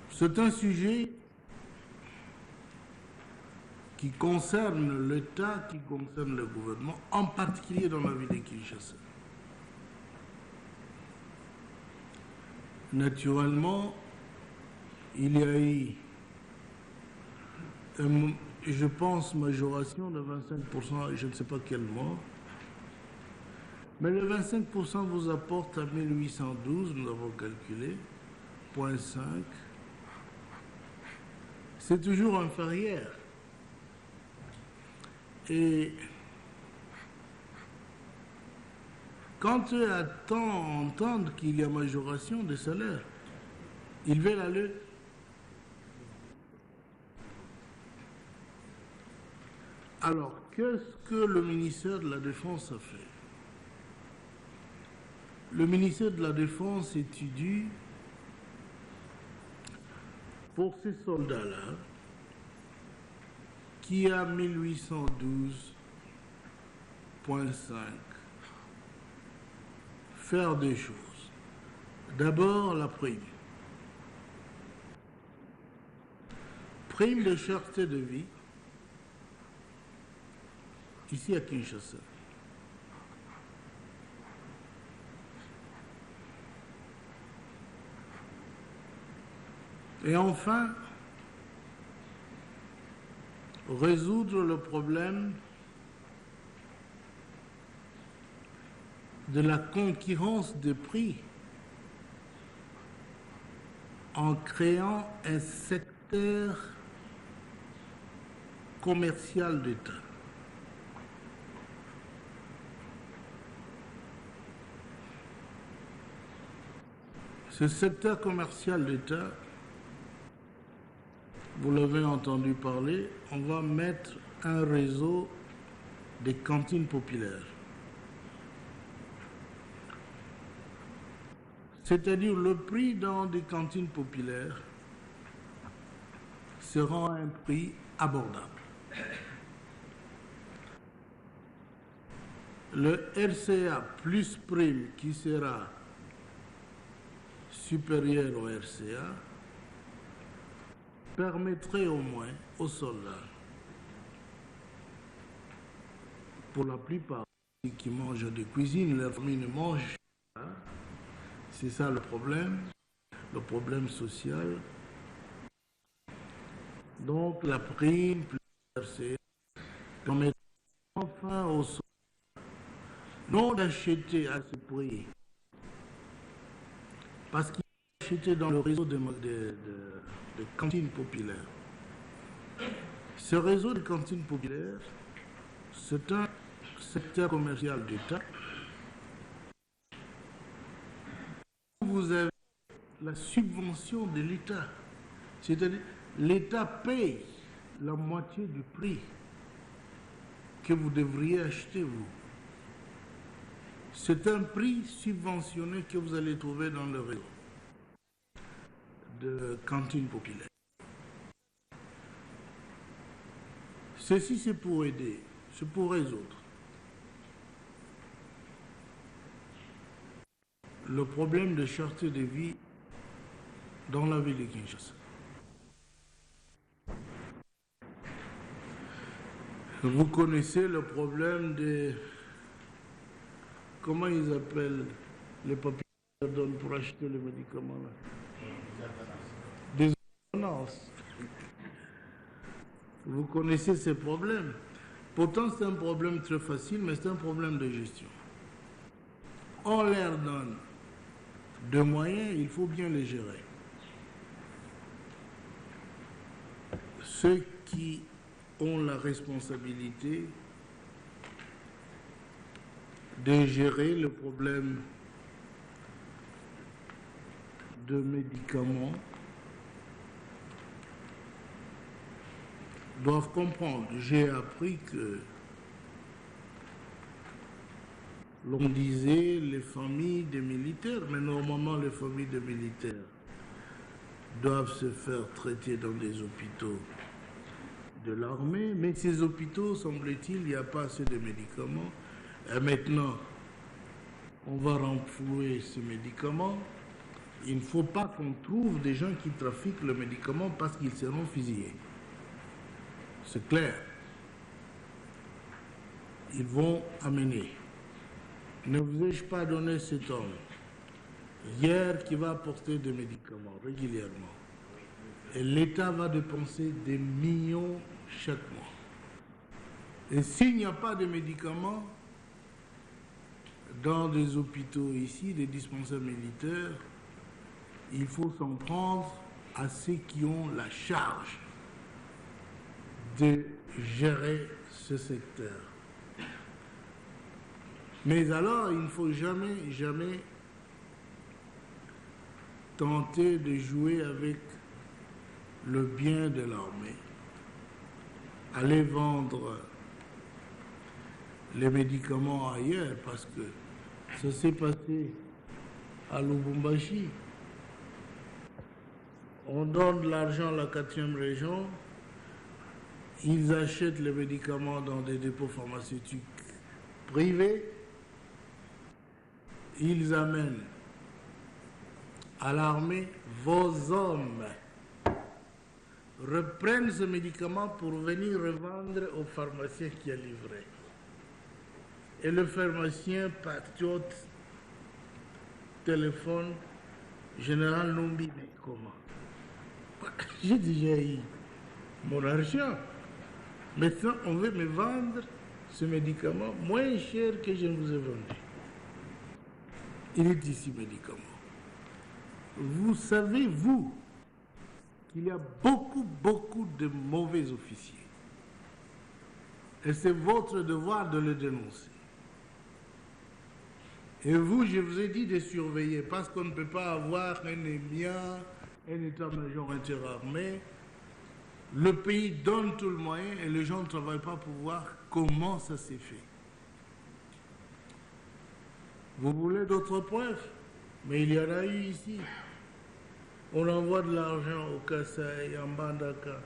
c'est un sujet qui concerne l'État, qui concerne le gouvernement, en particulier dans la ville de Kinshasa. Naturellement, il y a eu, je pense, majoration de 25%, je ne sais pas quel mois, mais le 25% vous apporte à 1812, nous avons calculé, 0,5. C'est toujours inférieur. Et quand eux entendent qu'il y a majoration de salaire, ils veulent aller. Alors, qu'est-ce que le ministère de la Défense a fait? Le ministère de la Défense étudie pour ces soldats-là qui a 1812,5 faire des choses. D'abord, la prime. Prime de cherté de vie, ici à Kinshasa. Et enfin, résoudre le problème de la concurrence des prix en créant un secteur commercial d'État. Ce secteur commercial d'État, vous l'avez entendu parler, on va mettre un réseau de cantines populaires. C'est-à-dire le prix dans des cantines populaires sera un prix abordable. Le RCA plus prime qui sera supérieur au RCA permettrait au moins aux soldats, pour la plupart qui mangent de cuisine, leur famille ne mange pas. C'est ça le problème social. Donc la prime plus RCA permet enfin aux soldats non d'acheter à ce prix, parce qu'ils achetaient dans le réseau de cantines populaires. Ce réseau de cantines populaires, c'est un secteur commercial d'État. Vous avez la subvention de l'État, c'est-à-dire l'État paye la moitié du prix que vous devriez acheter vous. C'est un prix subventionné que vous allez trouver dans le réseau de cantines populaires. Ceci, c'est pour aider, c'est pour résoudre le problème de cherté de vie dans la ville de Kinshasa. Vous connaissez le problème de... Comment ils appellent les papiers qu'ils donnent pour acheter les médicaments là? Des ordonnances. Vous connaissez ces problèmes. Pourtant, c'est un problème très facile, mais c'est un problème de gestion. On leur donne de moyens, il faut bien les gérer. Ceux qui ont la responsabilité de gérer le problème de médicaments doivent comprendre. J'ai appris que l'on disait les familles des militaires, mais normalement les familles des militaires doivent se faire traiter dans des hôpitaux de l'armée, mais ces hôpitaux, semble-t-il, il n'y a pas assez de médicaments. Et maintenant, on va renflouer ces médicaments. Il ne faut pas qu'on trouve des gens qui trafiquent le médicament parce qu'ils seront fusillés. C'est clair. Ils vont amener. Ne vous ai-je pas donné cet homme hier qui va apporter des médicaments régulièrement? Et l'État va dépenser des millions chaque mois. Et s'il n'y a pas de médicaments dans des hôpitaux ici, des dispensaires militaires, il faut s'en prendre à ceux qui ont la charge de gérer ce secteur. Mais alors, il ne faut jamais tenter de jouer avec le bien de l'armée. Aller vendre les médicaments ailleurs, parce que ça s'est passé à Lubumbashi. On donne de l'argent à la 4e région, ils achètent les médicaments dans des dépôts pharmaceutiques privés, ils amènent à l'armée. Vos hommes reprennent ce médicament pour venir revendre au pharmacien qui a livré. Et le pharmacien patriote téléphone, Général Numbi, mais comment? J'ai déjà eu mon argent. Maintenant, on veut me vendre ce médicament moins cher que je ne vous ai vendu. Il est ici, médicament. Vous savez, vous, qu'il y a beaucoup de mauvais officiers. Et c'est votre devoir de le dénoncer. Et vous, je vous ai dit de surveiller, parce qu'on ne peut pas avoir un EMIA, un état-major interarmé. Le pays donne tout le moyen et les gens ne travaillent pas pour voir comment ça s'est fait. Vous voulez d'autres preuves? Mais il y en a eu ici. On envoie de l'argent au Kasaï, en Bandaka.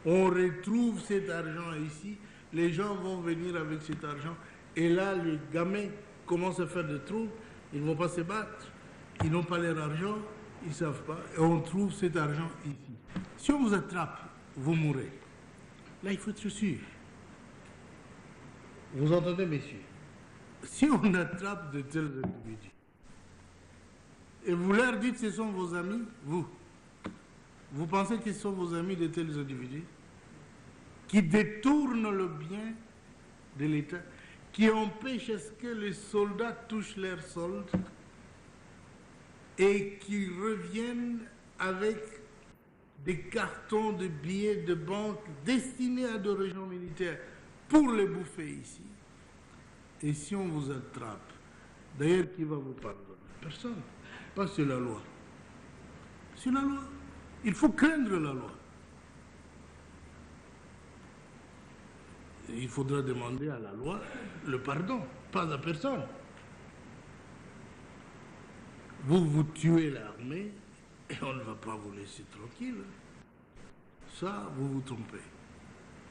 On retrouve cet argent ici. Les gens vont venir avec cet argent. Et là, les gamins commencent à faire des trous. Ils ne vont pas se battre. Ils n'ont pas leur argent. Ils ne savent pas. Et on trouve cet argent ici. Si on vous attrape, vous mourrez. Là, il faut être sûr. Vous entendez, messieurs? Si on attrape de tels individus, et vous leur dites que ce sont vos amis, vous pensez que ce sont vos amis de tels individus qui détournent le bien de l'État, qui empêchent à ce que les soldats touchent leur solde et qui reviennent avec des cartons de billets de banque destinés à des régions militaires pour les bouffer ici. Et si on vous attrape, d'ailleurs, qui va vous pardonner? Personne. Pas sur la loi. Sur la loi. Il faut craindre la loi. Il faudra demander à la loi le pardon, pas à personne. Vous tuez l'armée et on ne va pas vous laisser tranquille. Ça, vous vous trompez.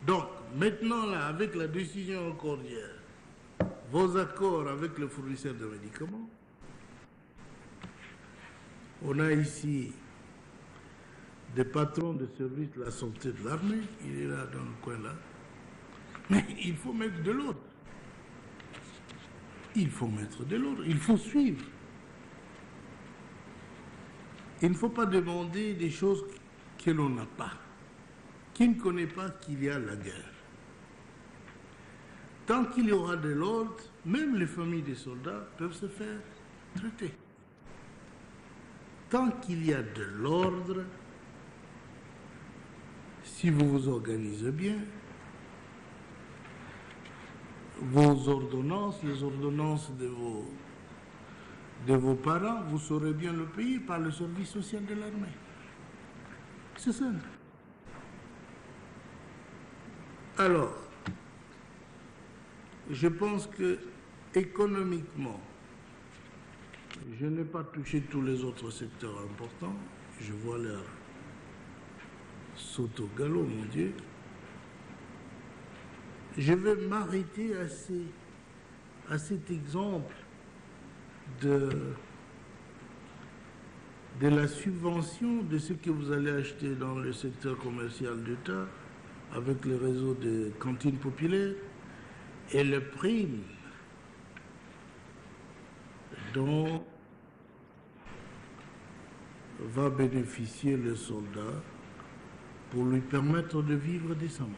Donc, maintenant là, avec la décision encore hier, vos accords avec le fournisseur de médicaments, on a ici des patrons de service de la santé de l'armée, il est là dans le coin là. Mais il faut mettre de l'ordre. Il faut mettre de l'ordre, il faut suivre. Il ne faut pas demander des choses que l'on n'a pas, qui ne connaît pas qu'il y a la guerre. Tant qu'il y aura de l'ordre, même les familles des soldats peuvent se faire traiter. Tant qu'il y a de l'ordre, si vous vous organisez bien, vos ordonnances, les ordonnances de vos parents, vous saurez bien le payer par le service social de l'armée. C'est simple. Alors, je pense que économiquement, je n'ai pas touché tous les autres secteurs importants. Je vois l'air sauter au galop, mon Dieu. Je vais m'arrêter à cet exemple de la subvention de ce que vous allez acheter dans le secteur commercial d'État avec le réseau de cantines populaires et le prime dont va bénéficier le soldat pour lui permettre de vivre décemment.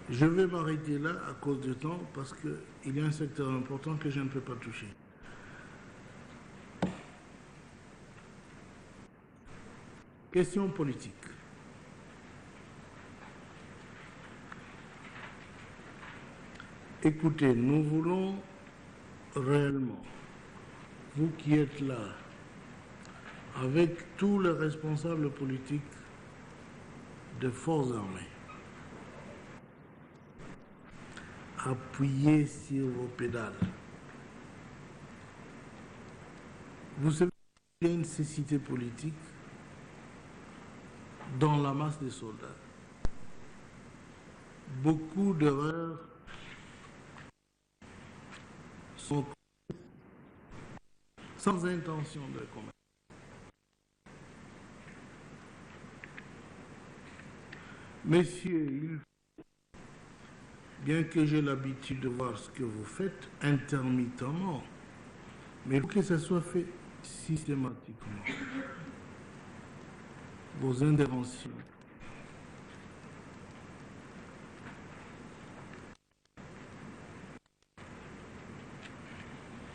Je vais m'arrêter là à cause du temps parce qu'il y a un secteur important que je ne peux pas toucher. Question politique. Écoutez, nous voulons réellement, vous qui êtes là, avec tous les responsables politiques des forces armées, appuyer sur vos pédales. Vous savez qu'il y a une nécessité politique dans la masse des soldats. Beaucoup d'erreurs sont sans intention de commettre. Messieurs, bien que j'ai l'habitude de voir ce que vous faites intermittemment, mais il faut que ça soit fait systématiquement. Vos interventions.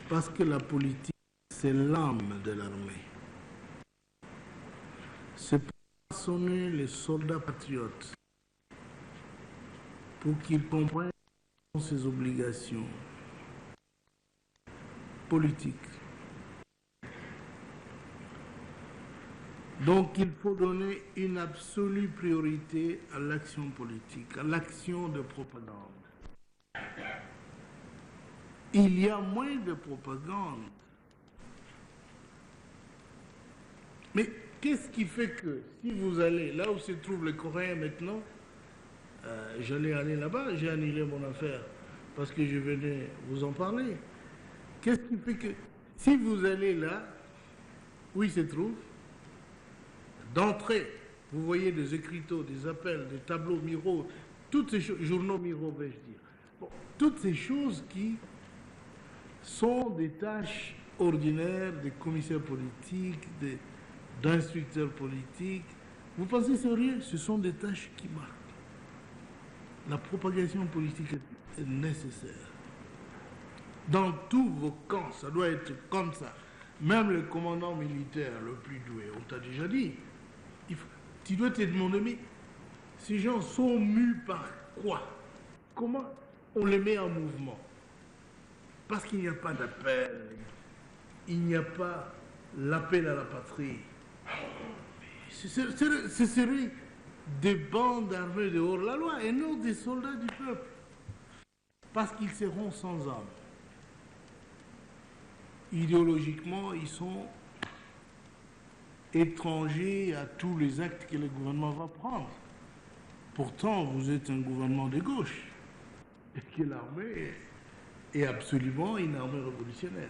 Parce que la politique, c'est l'âme de l'armée. C'est pour façonner les soldats patriotes, pour qu'ils comprennent ses obligations politiques. Donc il faut donner une absolue priorité à l'action politique, à l'action de propagande. Il y a moins de propagande. Mais qu'est-ce qui fait que si vous allez là où se trouvent les Coréens maintenant, j'allais aller là-bas, j'ai annulé mon affaire parce que je venais vous en parler. Qu'est-ce qui fait que si vous allez là où ils se trouvent, d'entrée, vous voyez des écriteaux, des appels, des tableaux Miro, toutes ces choses, journaux Miro, vais-je dire. Bon, toutes ces choses qui sont des tâches ordinaires des commissaires politiques, d'instructeurs politiques. Vous pensez sérieux? Ce sont des tâches qui marquent. La propagation politique est nécessaire. Dans tous vos camps, ça doit être comme ça. Même le commandant militaire le plus doué, on t'a déjà dit, tu dois te demander, mais ces gens sont mus par quoi? Comment on les met en mouvement? Parce qu'il n'y a pas d'appel, il n'y a pas l'appel à la patrie. Ce serait des bandes armées de hors-la-loi et non des soldats du peuple. Parce qu'ils seront sans âme. Idéologiquement, ils sont étrangers à tous les actes que le gouvernement va prendre. Pourtant, vous êtes un gouvernement de gauche et que l'armée est absolument une armée révolutionnaire.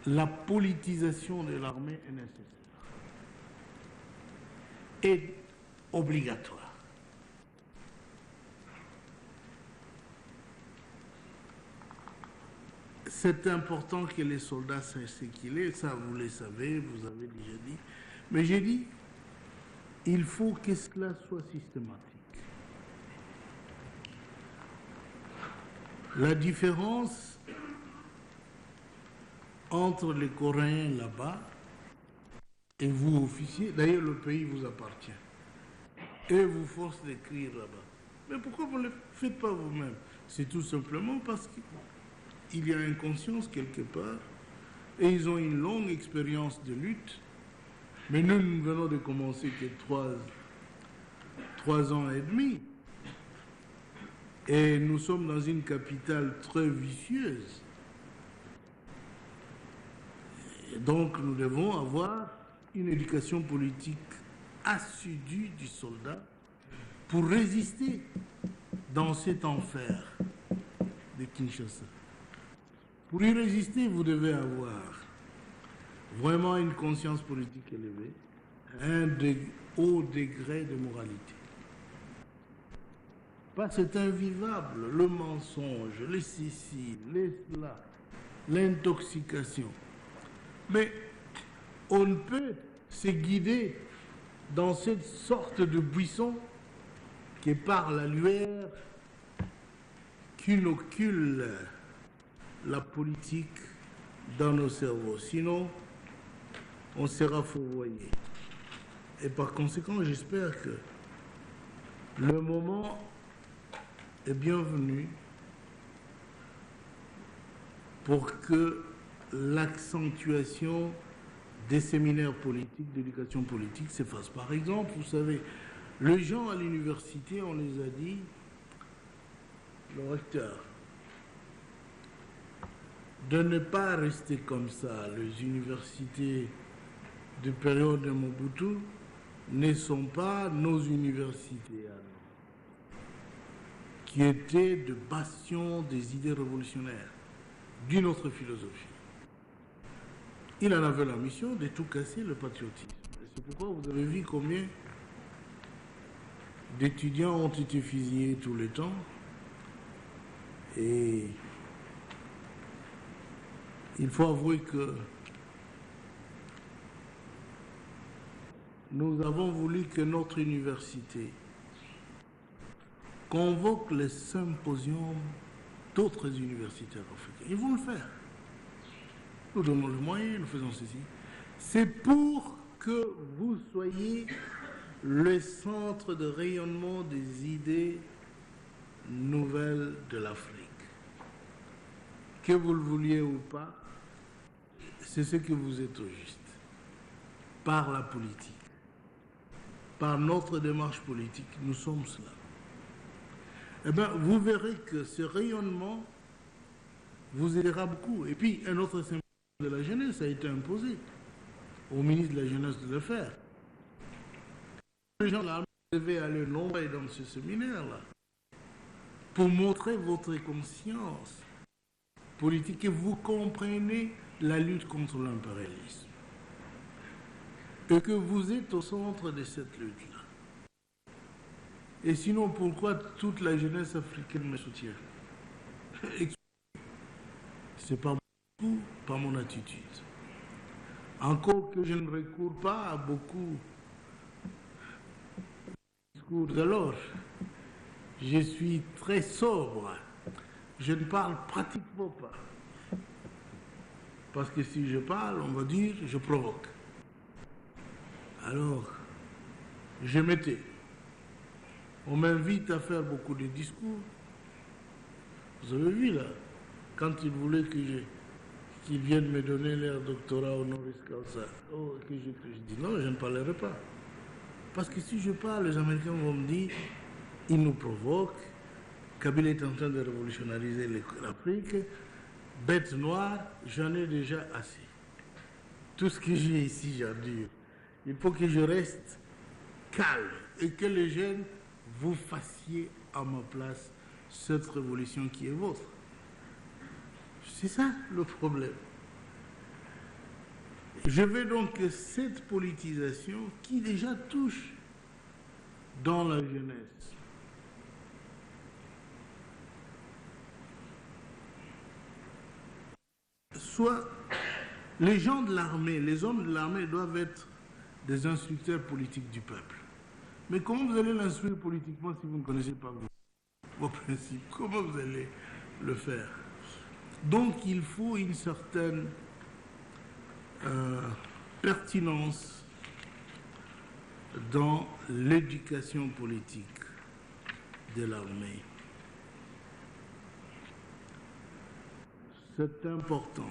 La politisation de l'armée est nécessaire et obligatoire. C'est important que les soldats sachent ce qu'il est, ça vous le savez, vous avez déjà dit. Mais j'ai dit, il faut que cela soit systématique. La différence entre les Coréens là-bas et vous, officiers, d'ailleurs le pays vous appartient. et vous force d'écrire là-bas. Mais pourquoi vous ne le faites pas vous-même? C'est tout simplement parce qu'il y a inconscience quelque part et ils ont une longue expérience de lutte. Mais nous venons de commencer que 3 ans et demi. Et nous sommes dans une capitale très vicieuse. Et donc nous devons avoir une éducation politique assidue du soldat pour résister dans cet enfer de Kinshasa. Pour y résister, vous devez avoir vraiment une conscience politique élevée, un haut degré de moralité. Parce que c'est invivable, le mensonge, les ceci, les cela, l'intoxication. Mais on ne peut se guider dans cette sorte de buisson qui par la lueur qu'inocule la politique dans nos cerveaux. Sinon, on sera fourvoyé. Et par conséquent, j'espère que le moment est bienvenu pour que l'accentuation des séminaires politiques, d'éducation politique se fasse. Par exemple, vous savez, les gens à l'université, on les a dit, le recteur, de ne pas rester comme ça. Les universités de période de Mobutu ne sont pas nos universités à nous, qui étaient de bastions des idées révolutionnaires, d'une autre philosophie. Il en avait la mission de tout casser, le patriotisme. C'est pourquoi vous avez vu combien d'étudiants ont été fusillés tout le temps. Et il faut avouer que nous avons voulu que notre université convoque les symposiums d'autres universitaires africains. Ils vont le faire. Nous donnons les moyens, nous faisons ceci. C'est pour que vous soyez le centre de rayonnement des idées nouvelles de l'Afrique. Que vous le vouliez ou pas, c'est ce que vous êtes au juste. Par la politique, par notre démarche politique, nous sommes cela. Eh bien, vous verrez que ce rayonnement vous aidera beaucoup. Et puis, un autre symbole de la jeunesse a été imposé au ministre de la Jeunesse de le faire. Les gens là devaient aller nombreux dans ce séminaire-là pour montrer votre conscience politique et vous comprenez la lutte contre l'impérialisme. Et que vous êtes au centre de cette lutte-là. Et sinon, pourquoi toute la jeunesse africaine me soutient? C'est pas beaucoup, pas mon attitude. Encore que je ne recours pas à beaucoup de discours. Alors, je suis très sobre. Je ne parle pratiquement pas. Parce que si je parle, on va dire, je provoque. Alors, je m'étais. On m'invite à faire beaucoup de discours. Vous avez vu là, quand ils voulaient qu'ils viennent me donner leur doctorat honoris causa, que je dis non, je ne parlerai pas. Parce que si je parle, les Américains vont me dire, ils nous provoquent, Kabila est en train de révolutionnariser l'Afrique, bête noire, j'en ai déjà assez. Tout ce que j'ai ici, j'endure. Il faut que je reste calme et que les jeunes vous fassiez à ma place cette révolution qui est vôtre. C'est ça le problème. Je veux donc que cette politisation qui déjà touche dans la jeunesse soit les gens de l'armée, les hommes de l'armée doivent être des instructeurs politiques du peuple. Mais comment vous allez l'instruire politiquement si vous ne connaissez pas vos principes? Comment vous allez le faire? Donc il faut une certaine pertinence dans l'éducation politique de l'armée. C'est important.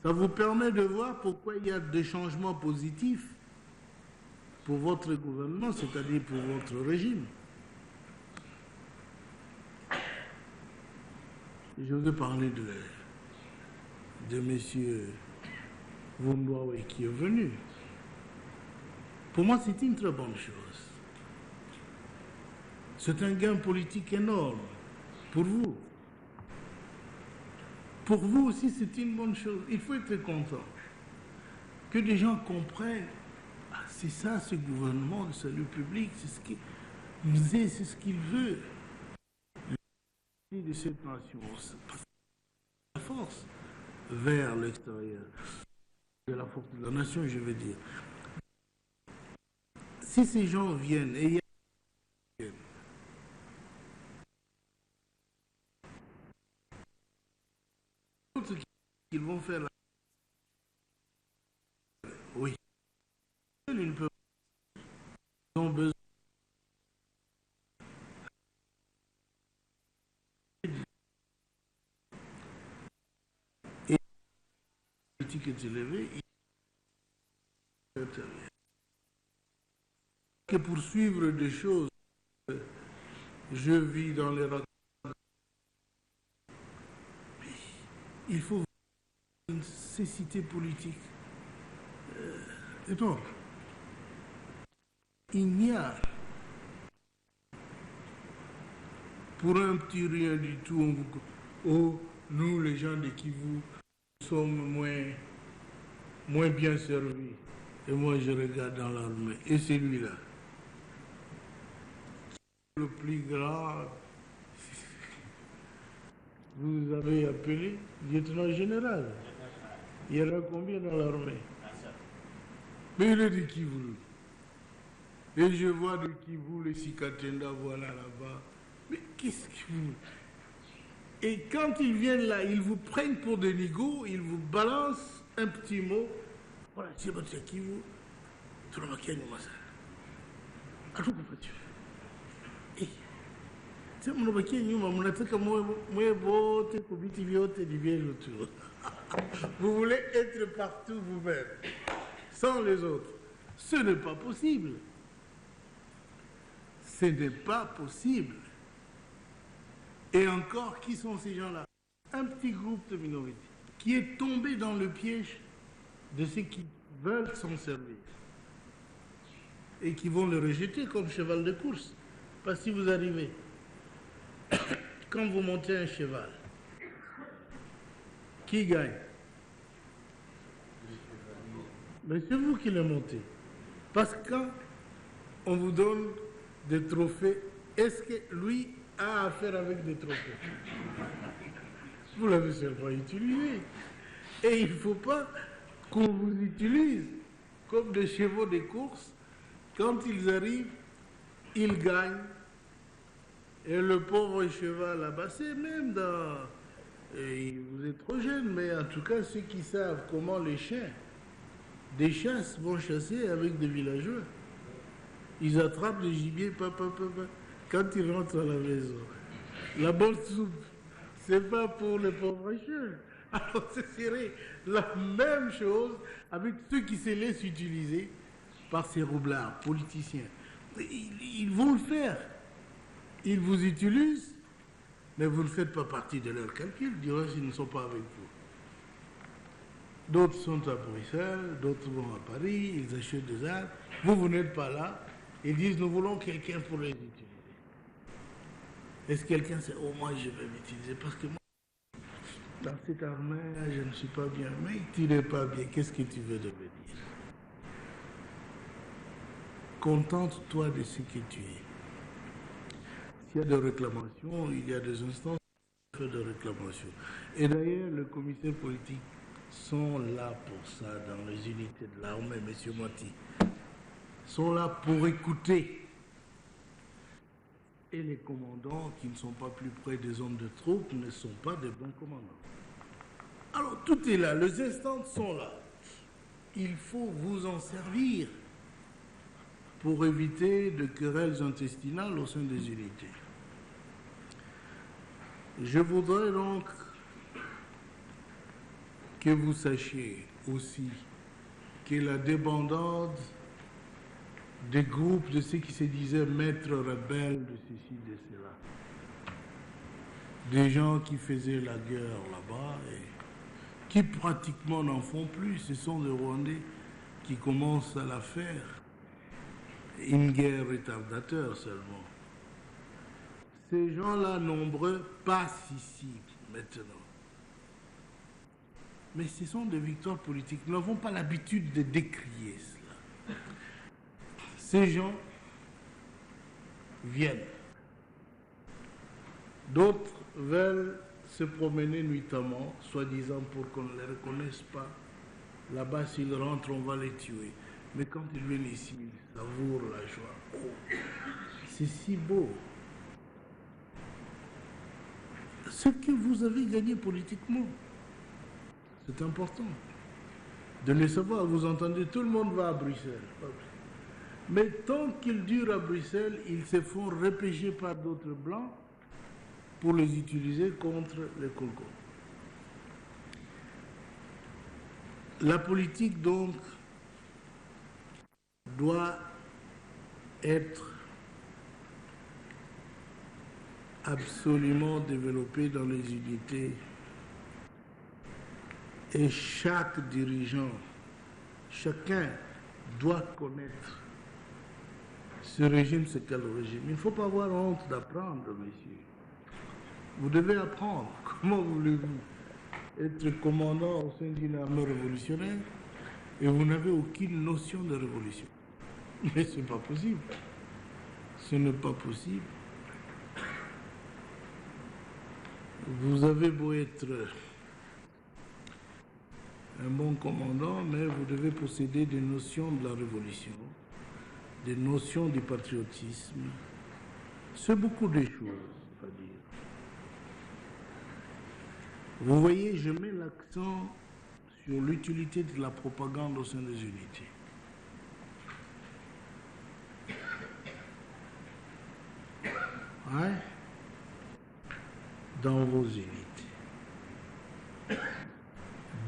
Ça vous permet de voir pourquoi il y a des changements positifs pour votre gouvernement, c'est-à-dire pour votre régime. Je vous ai parlé de M. Wumbawe qui est venu. Pour moi, c'est une très bonne chose. C'est un gain politique énorme pour vous. Pour vous aussi, c'est une bonne chose. Il faut être content que des gens comprennent. Ah, c'est ça, ce gouvernement de salut public, c'est ce qu'il faisait, c'est ce qu'il veut. De cette nation, la force vers l'extérieur, de la force de la nation, je veux dire. Si ces gens viennent et ils vont faire la... Oui. Ils ont besoin et la politique est élevée, que pour suivre des choses, je vis dans les racontes. Il faut une cécité politique. Et donc, il n'y a pour un petit rien du tout, on vous... Oh, nous les gens de Kivu sommes moins bien servis. Et moi je regarde dans l'armée. Et celui-là, le plus grand, vous avez appelé lieutenant général. Il y en a combien dans l'armée? Mais il est de Kivu. Et je vois de Kivu les Sikatenda, voilà là-bas. Mais qu'est-ce que vous... Et quand ils viennent là, ils vous prennent pour des nigauds, ils vous balancent un petit mot. Voilà, c'est votre Kivu. Tout le monde qui a une masse. Alors, que fais-tu? C'est mon obéki, mon attaque, moi, vote, kubiti, viote, divien, le tour. Vous voulez être partout vous-même, sans les autres. Ce n'est pas possible. Ce n'est pas possible. Et encore, qui sont ces gens-là? Un petit groupe de minorités qui est tombé dans le piège de ceux qui veulent s'en servir et qui vont le rejeter comme cheval de course. Parce que si vous arrivez, quand vous montez un cheval, qui gagne? Mais c'est vous qui le montez. Parce que quand on vous donne des trophées, est-ce que lui a affaire avec des trophées? Vous l'avez seulement utilisé. Et il ne faut pas qu'on vous utilise comme des chevaux de course. Quand ils arrivent, ils gagnent. Et le pauvre cheval là-bas, c'est même dans... Et vous êtes trop jeune, mais en tout cas, ceux qui savent comment les chiens des chasses vont chasser avec des villageois. Ils attrapent le gibier, quand ils rentrent à la maison. La bonne soupe, c'est pas pour les pauvres chiens. Alors ce serait la même chose avec ceux qui se laissent utiliser par ces roublards politiciens. Ils vont le faire. Ils vous utilisent, mais vous ne faites pas partie de leur calcul. Du reste, ils ne sont pas avec vous. D'autres sont à Bruxelles, d'autres vont à Paris, ils achètent des armes. Vous n'êtes pas là. Ils disent, nous voulons quelqu'un pour les utiliser. Est-ce que quelqu'un sait, oh, moi je vais l'utiliser parce que moi, dans cette armée, je ne suis pas bien. Mais tu n'es pas bien, qu'est-ce que tu veux de me dire? Contente-toi de ce que tu es. S'il y a des réclamations, il y a des instances de réclamation. Et d'ailleurs, les commissaires politiques sont là pour ça, dans les unités de l'armée, M. Mati. Sont là pour écouter. Et les commandants qui ne sont pas plus près des hommes de troupes ne sont pas des bons commandants. Alors tout est là, les instances sont là. il faut vous en servir pour éviter de querelles intestinales au sein des unités. Je voudrais donc que vous sachiez aussi que la débandade des groupes de ceux qui se disaient maîtres rebelles de ceci, de cela, des gens qui faisaient la guerre là-bas et qui pratiquement n'en font plus, ce sont des Rwandais qui commencent à la faire, une guerre retardateur seulement. Ces gens-là nombreux passent ici maintenant. Mais ce sont des victoires politiques. Nous n'avons pas l'habitude de décrier cela. Ces gens viennent. D'autres veulent se promener nuitamment, soi-disant pour qu'on ne les reconnaisse pas. Là-bas, s'ils rentrent, on va les tuer. Mais quand ils viennent ici, ils savourent la joie. Oh, c'est si beau. Ce que vous avez gagné politiquement, c'est important de le savoir. Vous entendez, tout le monde va à Bruxelles. Mais tant qu'ils durent à Bruxelles, ils se font repêcher par d'autres blancs pour les utiliser contre les Congo. La politique, donc, doit être absolument développée dans les unités et chaque dirigeant, chacun doit connaître ce régime, c'est quel régime. Il ne faut pas avoir honte d'apprendre, messieurs. Vous devez apprendre. Comment voulez-vous être commandant au sein d'une armée révolutionnaire et vous n'avez aucune notion de révolution? Mais ce n'est pas possible. Ce n'est pas possible. Vous avez beau être un bon commandant, mais vous devez posséder des notions de la révolution, des notions du patriotisme. C'est beaucoup de choses à dire. Vous voyez, je mets l'accent sur l'utilité de la propagande au sein des unités. Ouais? Dans vos unités.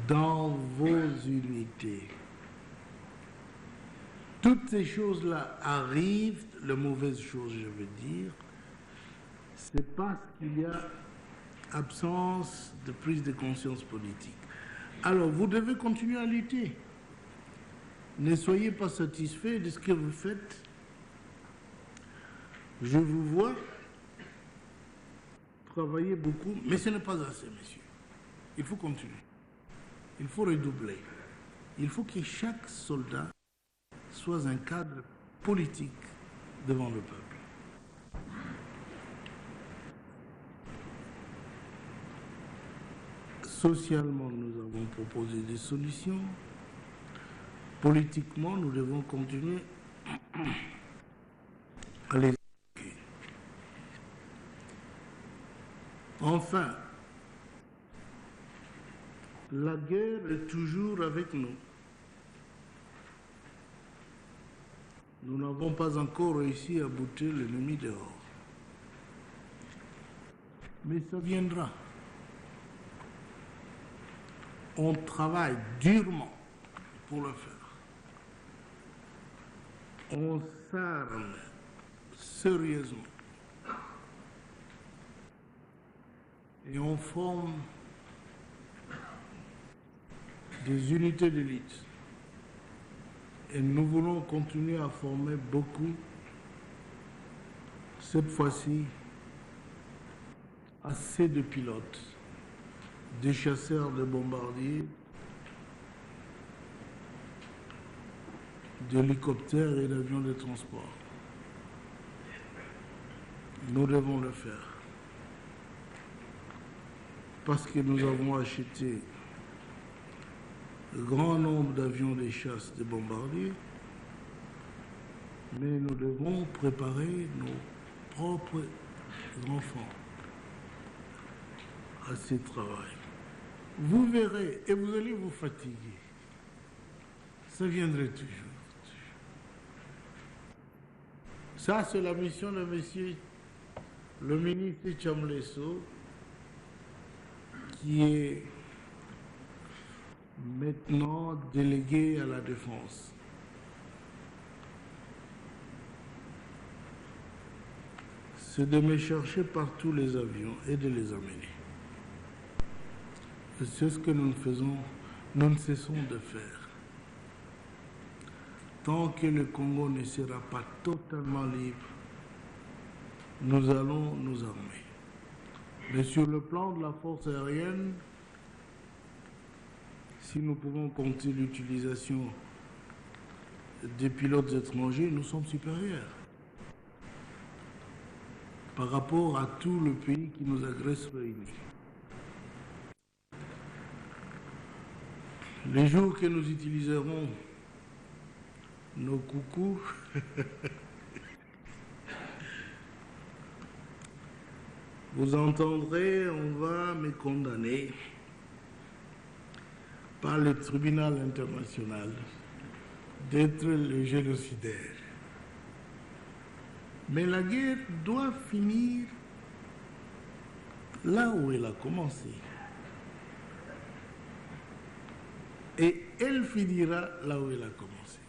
Dans vos unités. Toutes ces choses-là arrivent, les mauvaises choses, je veux dire, c'est parce qu'il y a absence de prise de conscience politique. Alors, vous devez continuer à lutter. Ne soyez pas satisfait de ce que vous faites. Je vous vois travailler beaucoup, mais ce n'est pas assez, messieurs. Il faut continuer. Il faut redoubler. Il faut que chaque soldat soit un cadre politique devant le peuple. Socialement, nous avons proposé des solutions. Politiquement, nous devons continuer à les éduquer. Enfin, la guerre est toujours avec nous. Nous n'avons pas encore réussi à bouter l'ennemi dehors. Mais ça viendra. On travaille durement pour le faire. On s'arme sérieusement. Et on forme des unités d'élite. Et nous voulons continuer à former beaucoup, cette fois-ci, assez de pilotes, des chasseurs de bombardiers, d'hélicoptères et d'avions de transport. Nous devons le faire. Parce que nous avons acheté un grand nombre d'avions de chasse de bombardiers, mais nous devons préparer nos propres enfants à ce travail. Vous verrez, et vous allez vous fatiguer. Ça viendrait toujours. Ça, c'est la mission de monsieur le ministre Chamleso, qui est maintenant délégué à la défense. C'est de me chercher partout les avions et de les amener. C'est ce que nous faisons, nous ne cessons de faire. Tant que le Congo ne sera pas totalement libre, nous allons nous armer. Mais sur le plan de la force aérienne, si nous pouvons compter l'utilisation des pilotes étrangers, nous sommes supérieurs par rapport à tout le pays qui nous agresse réunis. Les jours que nous utiliserons nos coucous, vous entendrez, on va me condamner par le tribunal international d'être le génocidaire. Mais la guerre doit finir là où elle a commencé. Et elle finira là où elle a commencé.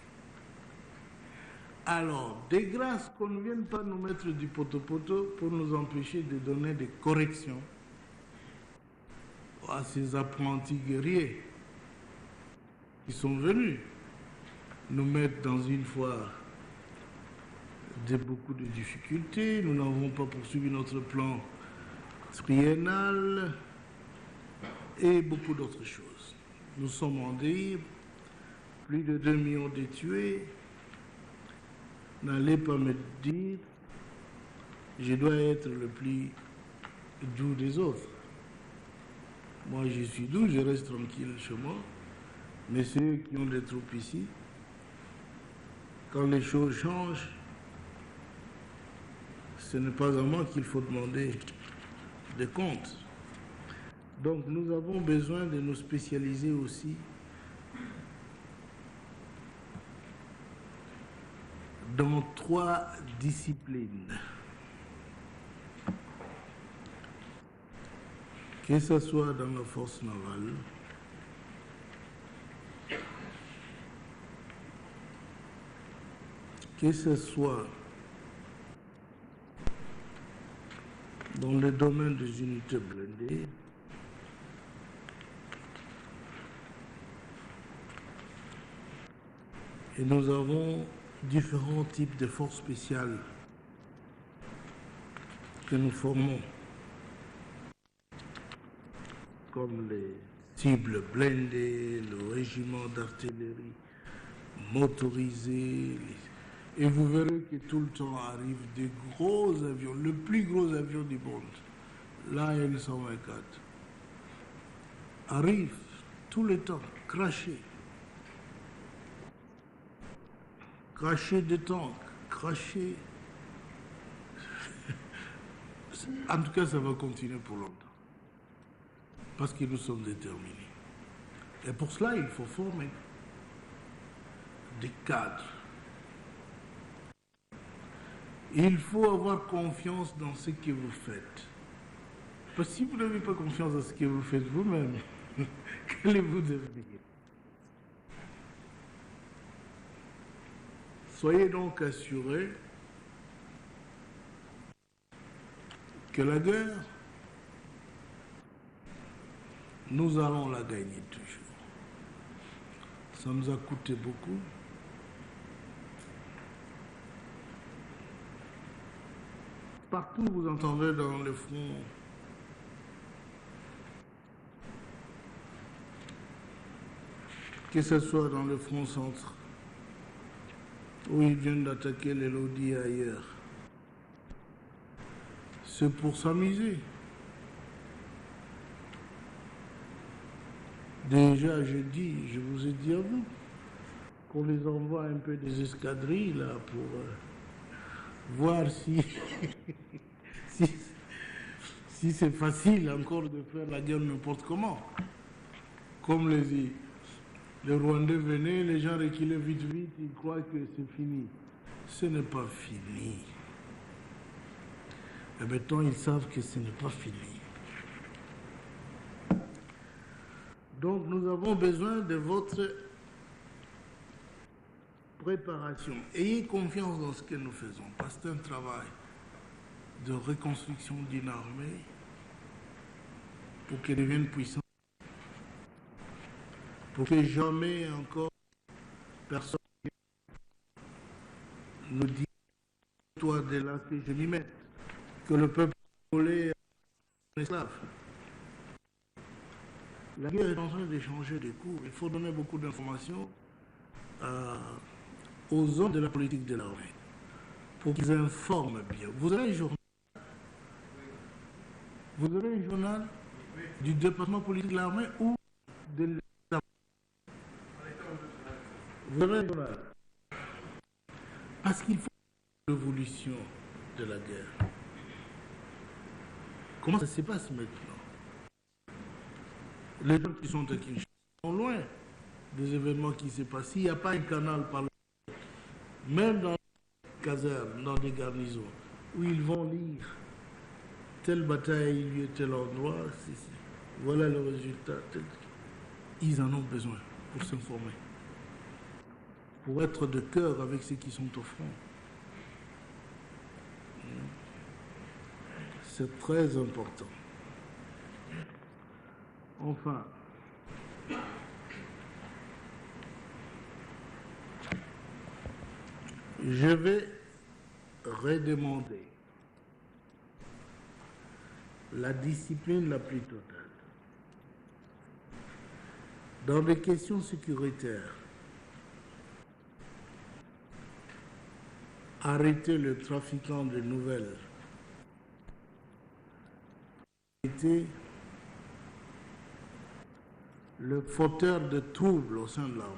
Alors, de grâce qu'on ne vienne pas nous mettre du poteau-poteau pour nous empêcher de donner des corrections à ces apprentis guerriers qui sont venus nous mettre dans une foire de beaucoup de difficultés. Nous n'avons pas poursuivi notre plan triennal et beaucoup d'autres choses. Nous sommes en délire, plus de 2 millions de tués. N'allez pas me dire, je dois être le plus doux des autres. Moi, je suis doux, je reste tranquille chez moi. Mais ceux qui ont des troupes ici, quand les choses changent, ce n'est pas à moi qu'il faut demander des comptes. Donc nous avons besoin de nous spécialiser aussi dans 3 disciplines. Que ce soit dans la force navale, que ce soit dans le domaine des unités blindées, et nous avons différents types de forces spéciales que nous formons, comme les cibles blindées, le régiment d'artillerie motorisé, et vous verrez que tout le temps arrivent des gros avions, le plus gros avion du monde, l'AN-124, arrive tout le temps, craché des tanks, craché. En tout cas, ça va continuer pour longtemps, parce que nous sommes déterminés. Et pour cela, il faut former des cadres. Il faut avoir confiance dans ce que vous faites. Parce que si vous n'avez pas confiance dans ce que vous faites vous-même, qu'allez-vous devenir? Soyez donc assurés que la guerre, nous allons la gagner toujours. Ça nous a coûté beaucoup. Partout, vous entendez dans le front que ce soit dans le front centre, où ils viennent d'attaquer les Lodi et ailleurs, c'est pour s'amuser. Déjà, je vous ai dit à vous, qu'on les envoie un peu des escadrilles là pour voir si c'est facile encore de faire la guerre n'importe comment. Comme Les Rwandais venaient, les gens reculaient vite, vite, ils croient que c'est fini. Ce n'est pas fini. Et maintenant, ils savent que ce n'est pas fini. Donc, nous avons besoin de votre préparation. Ayez confiance dans ce que nous faisons, parce que c'est un travail de reconstruction d'une armée pour qu'elle devienne puissante, pour que jamais encore personne ne dise toi de là que je m'y mette, que le peuple congolais est un esclave. La guerre est en train de changer de cours. Il faut donner beaucoup d'informations aux hommes de la politique de l'armée pour qu'ils informent bien. Vous avez un journal. Vous avez un journal du département politique de l'armée ou de l'État. Vous avez un journal. Parce qu'il faut l'évolution de la guerre. Comment ça se passe maintenant? Les gens qui sont à Kinshasa sont loin des événements qui se passent. Il n'y a pas un canal par le... Même dans les casernes, dans des garnisons, où ils vont lire telle bataille a eu lieu tel endroit, voilà le résultat. Ils en ont besoin pour s'informer, pour être de cœur avec ceux qui sont au front. C'est très important. Enfin, je vais redemander la discipline la plus totale. Dans les questions sécuritaires, arrêter le trafiquant de nouvelles, arrêter le fauteur de troubles au sein de l'armée.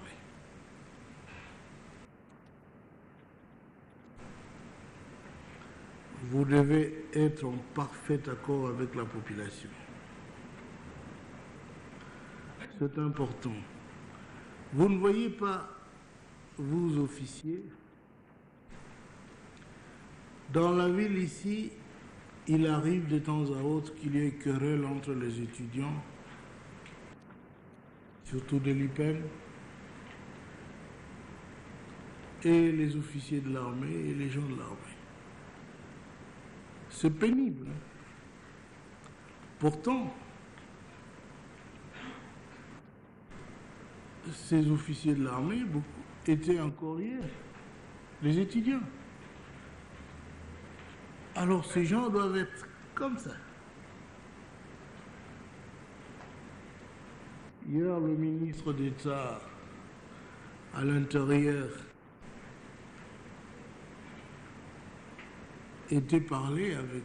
Vous devez être en parfait accord avec la population. C'est important. Vous ne voyez pas, vous officiers, dans la ville ici, il arrive de temps à autre qu'il y ait querelle entre les étudiants, surtout de l'UPEN, et les officiers de l'armée et les gens de l'armée. C'est pénible. Pourtant, ces officiers de l'armée, beaucoup étaient encore hier les étudiants. Alors ces gens doivent être comme ça. Hier, le ministre d'État à l'Intérieur était parlé avec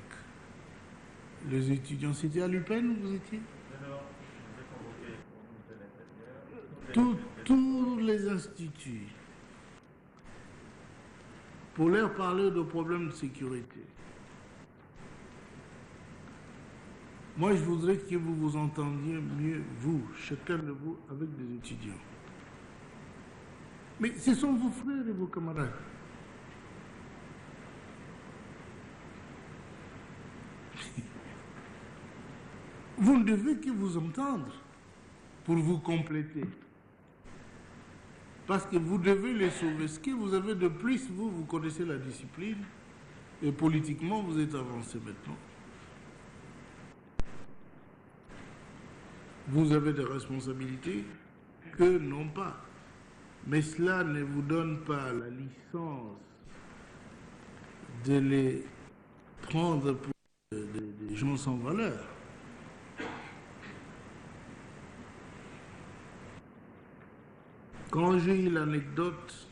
les étudiants. C'était à l'UPEN où vous étiez? Tous les instituts, pour leur parler de problèmes de sécurité. Moi, je voudrais que vous vous entendiez mieux, vous, chacun de vous, avec des étudiants. Mais ce sont vos frères et vos camarades. Vous ne devez que vous entendre pour vous compléter. Parce que vous devez les sauver. Ce que vous avez de plus, vous connaissez la discipline. Et politiquement, vous êtes avancé maintenant. Vous avez des responsabilités que non pas. Mais cela ne vous donne pas la licence de les prendre pour des gens sans valeur. Quand j'ai eu l'anecdote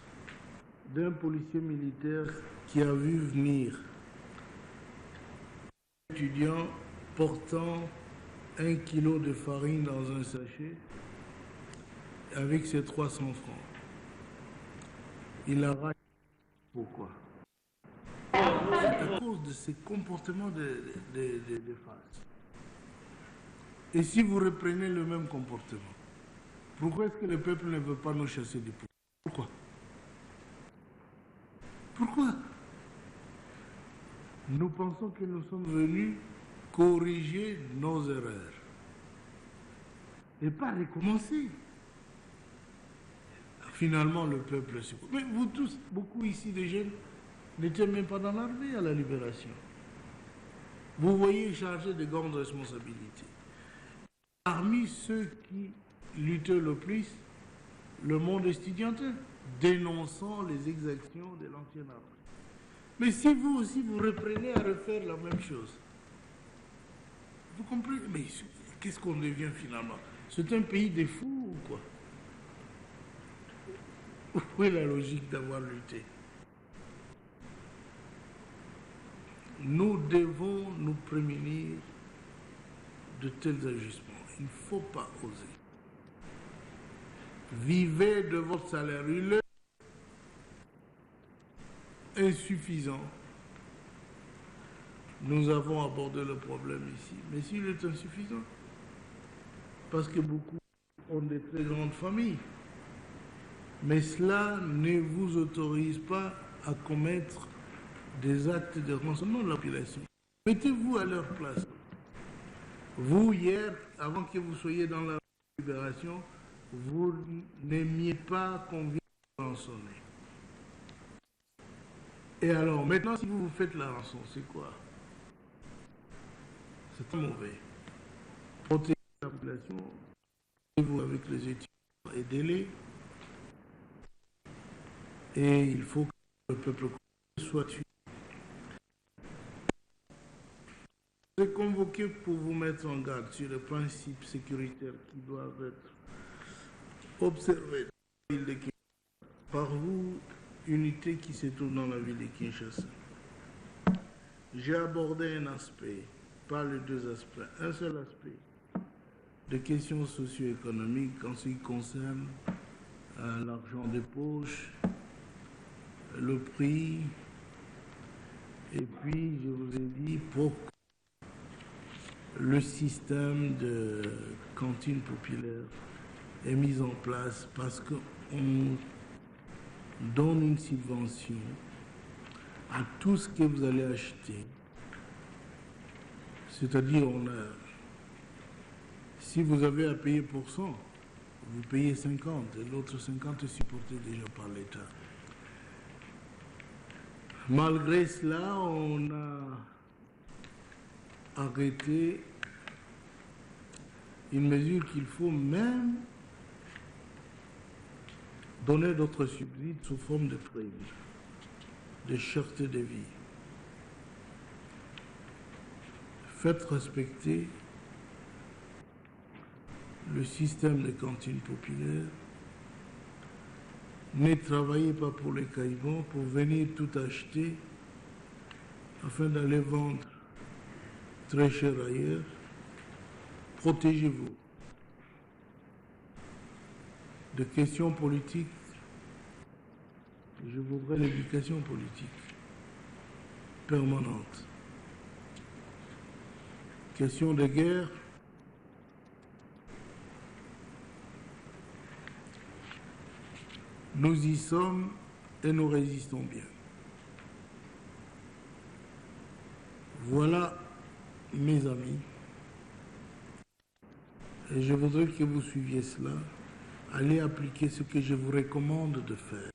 d'un policier militaire qui a vu venir un étudiant portant 1 kilo de farine dans un sachet avec ses 300 francs, il a raillé. Pourquoi? C'est à cause de ces comportements de face. Et si vous reprenez le même comportement, Pourquoi est-ce que le peuple ne veut pas nous chasser du pouvoir? Pourquoi? Pourquoi? Nous pensons que nous sommes venus corriger nos erreurs et pas recommencer. Finalement, le peuple se... Mais vous tous, beaucoup ici de jeunes, n'étaient même pas dans l'armée à la libération. Vous voyez chargés de grandes responsabilités. Parmi ceux qui luttaient le plus, le monde estudiantin, dénonçant les exactions de l'ancienne armée. Mais si vous aussi, vous reprenez à refaire la même chose, vous comprenez? Mais qu'est-ce qu'on devient finalement? C'est un pays de fous ou quoi? Où est la logique d'avoir lutté? Nous devons nous prémunir de tels ajustements. Il ne faut pas oser. Vivez de votre salaire. Il est insuffisant. Nous avons abordé le problème ici. Mais s'il est insuffisant, parce que beaucoup ont des très grandes familles, mais cela ne vous autorise pas à commettre des actes de rançonnement de la population. Mettez-vous à leur place. Vous, hier, avant que vous soyez dans la libération, vous n'aimiez pas qu'on vienne vous rançonner. Et alors, maintenant, si vous faites la rançon, c'est quoi? C'est très mauvais. Protégez la population, vous avec les étudiants, aidez-les. Et il faut que le peuple soit tué. Je suis convoqué pour vous mettre en garde sur les principes sécuritaires qui doivent être observés dans la ville de Kinshasa par vous, unité qui se trouve dans la ville de Kinshasa. J'ai abordé un aspect, pas les deux aspects, un seul aspect, de questions socio-économiques en ce qui concerne l'argent des poches, le prix, et puis je vous ai dit pourquoi le système de cantine populaire est mis en place, parce qu'on donne une subvention à tout ce que vous allez acheter. C'est-à-dire, si vous avez à payer pour 100, vous payez 50, et l'autre 50 est supporté déjà par l'État. Malgré cela, on a arrêté une mesure qu'il faut même donner d'autres subsides sous forme de primes, de cherté de vie. Faites respecter le système de cantine populaire. Ne travaillez pas pour les caïmans, pour venir tout acheter afin d'aller vendre très cher ailleurs. Protégez-vous de questions politiques. Je voudrais l'éducation politique permanente. Question de guerre. Nous y sommes et nous résistons bien. Voilà, mes amis, et je voudrais que vous suiviez cela. Allez appliquer ce que je vous recommande de faire,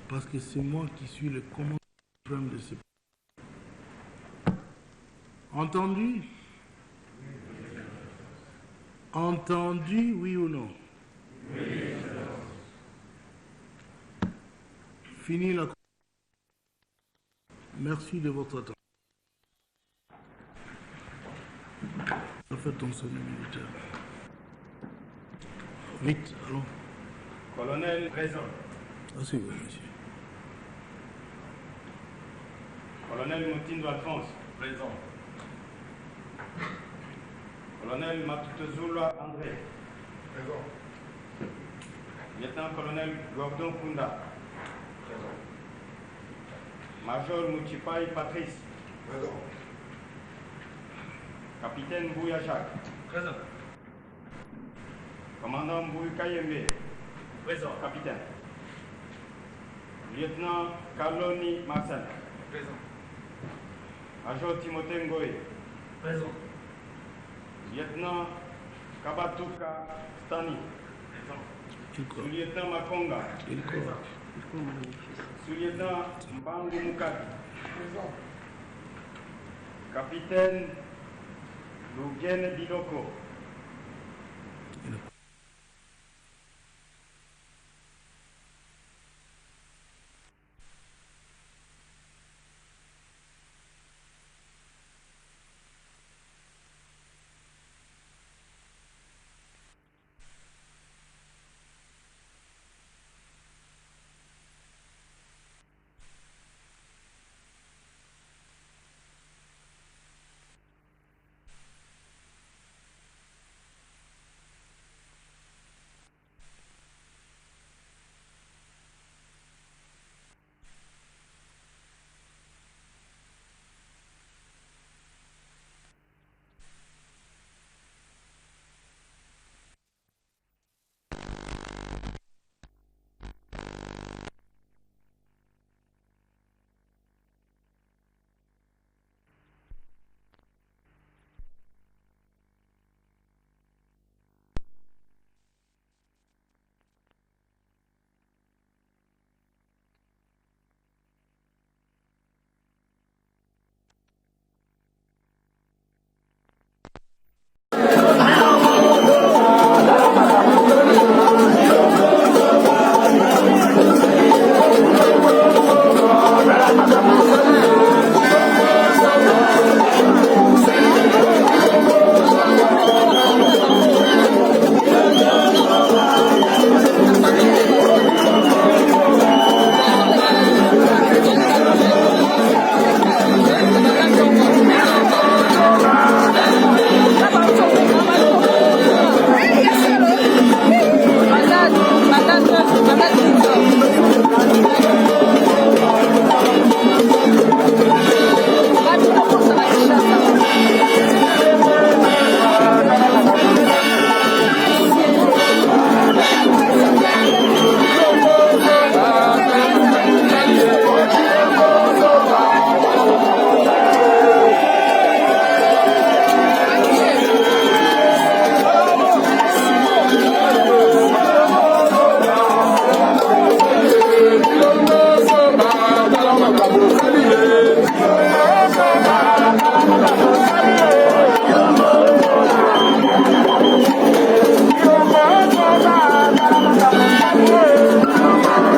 parce que c'est moi qui suis le commandant suprême de ce pays. Entendu? Entendu, oui ou non? Oui. Fini la... Merci de votre attention. En fait, on se militaire. Vite, allons. Colonel présent. Ah, c'est vrai, monsieur. Colonel Moutindo Alphonse. Présent. Colonel Matutezula André. Présent. Lieutenant-colonel Gordon Kunda. Présent. Major Mouchipai Patrice. Présent. Capitaine Bouya Jacques. Présent. Commandant Mbouy Kayembe. Présent. Capitaine. Lieutenant Kaloni Marcel. Présent. Major Timothée Ngoye. Présent. Lieutenant Kabatuka Stani. Présent. Sous-lieutenant Makonga. Présent. Sous-lieutenant Mbangu Mukati. Présent. Capitaine Lugene Biloko.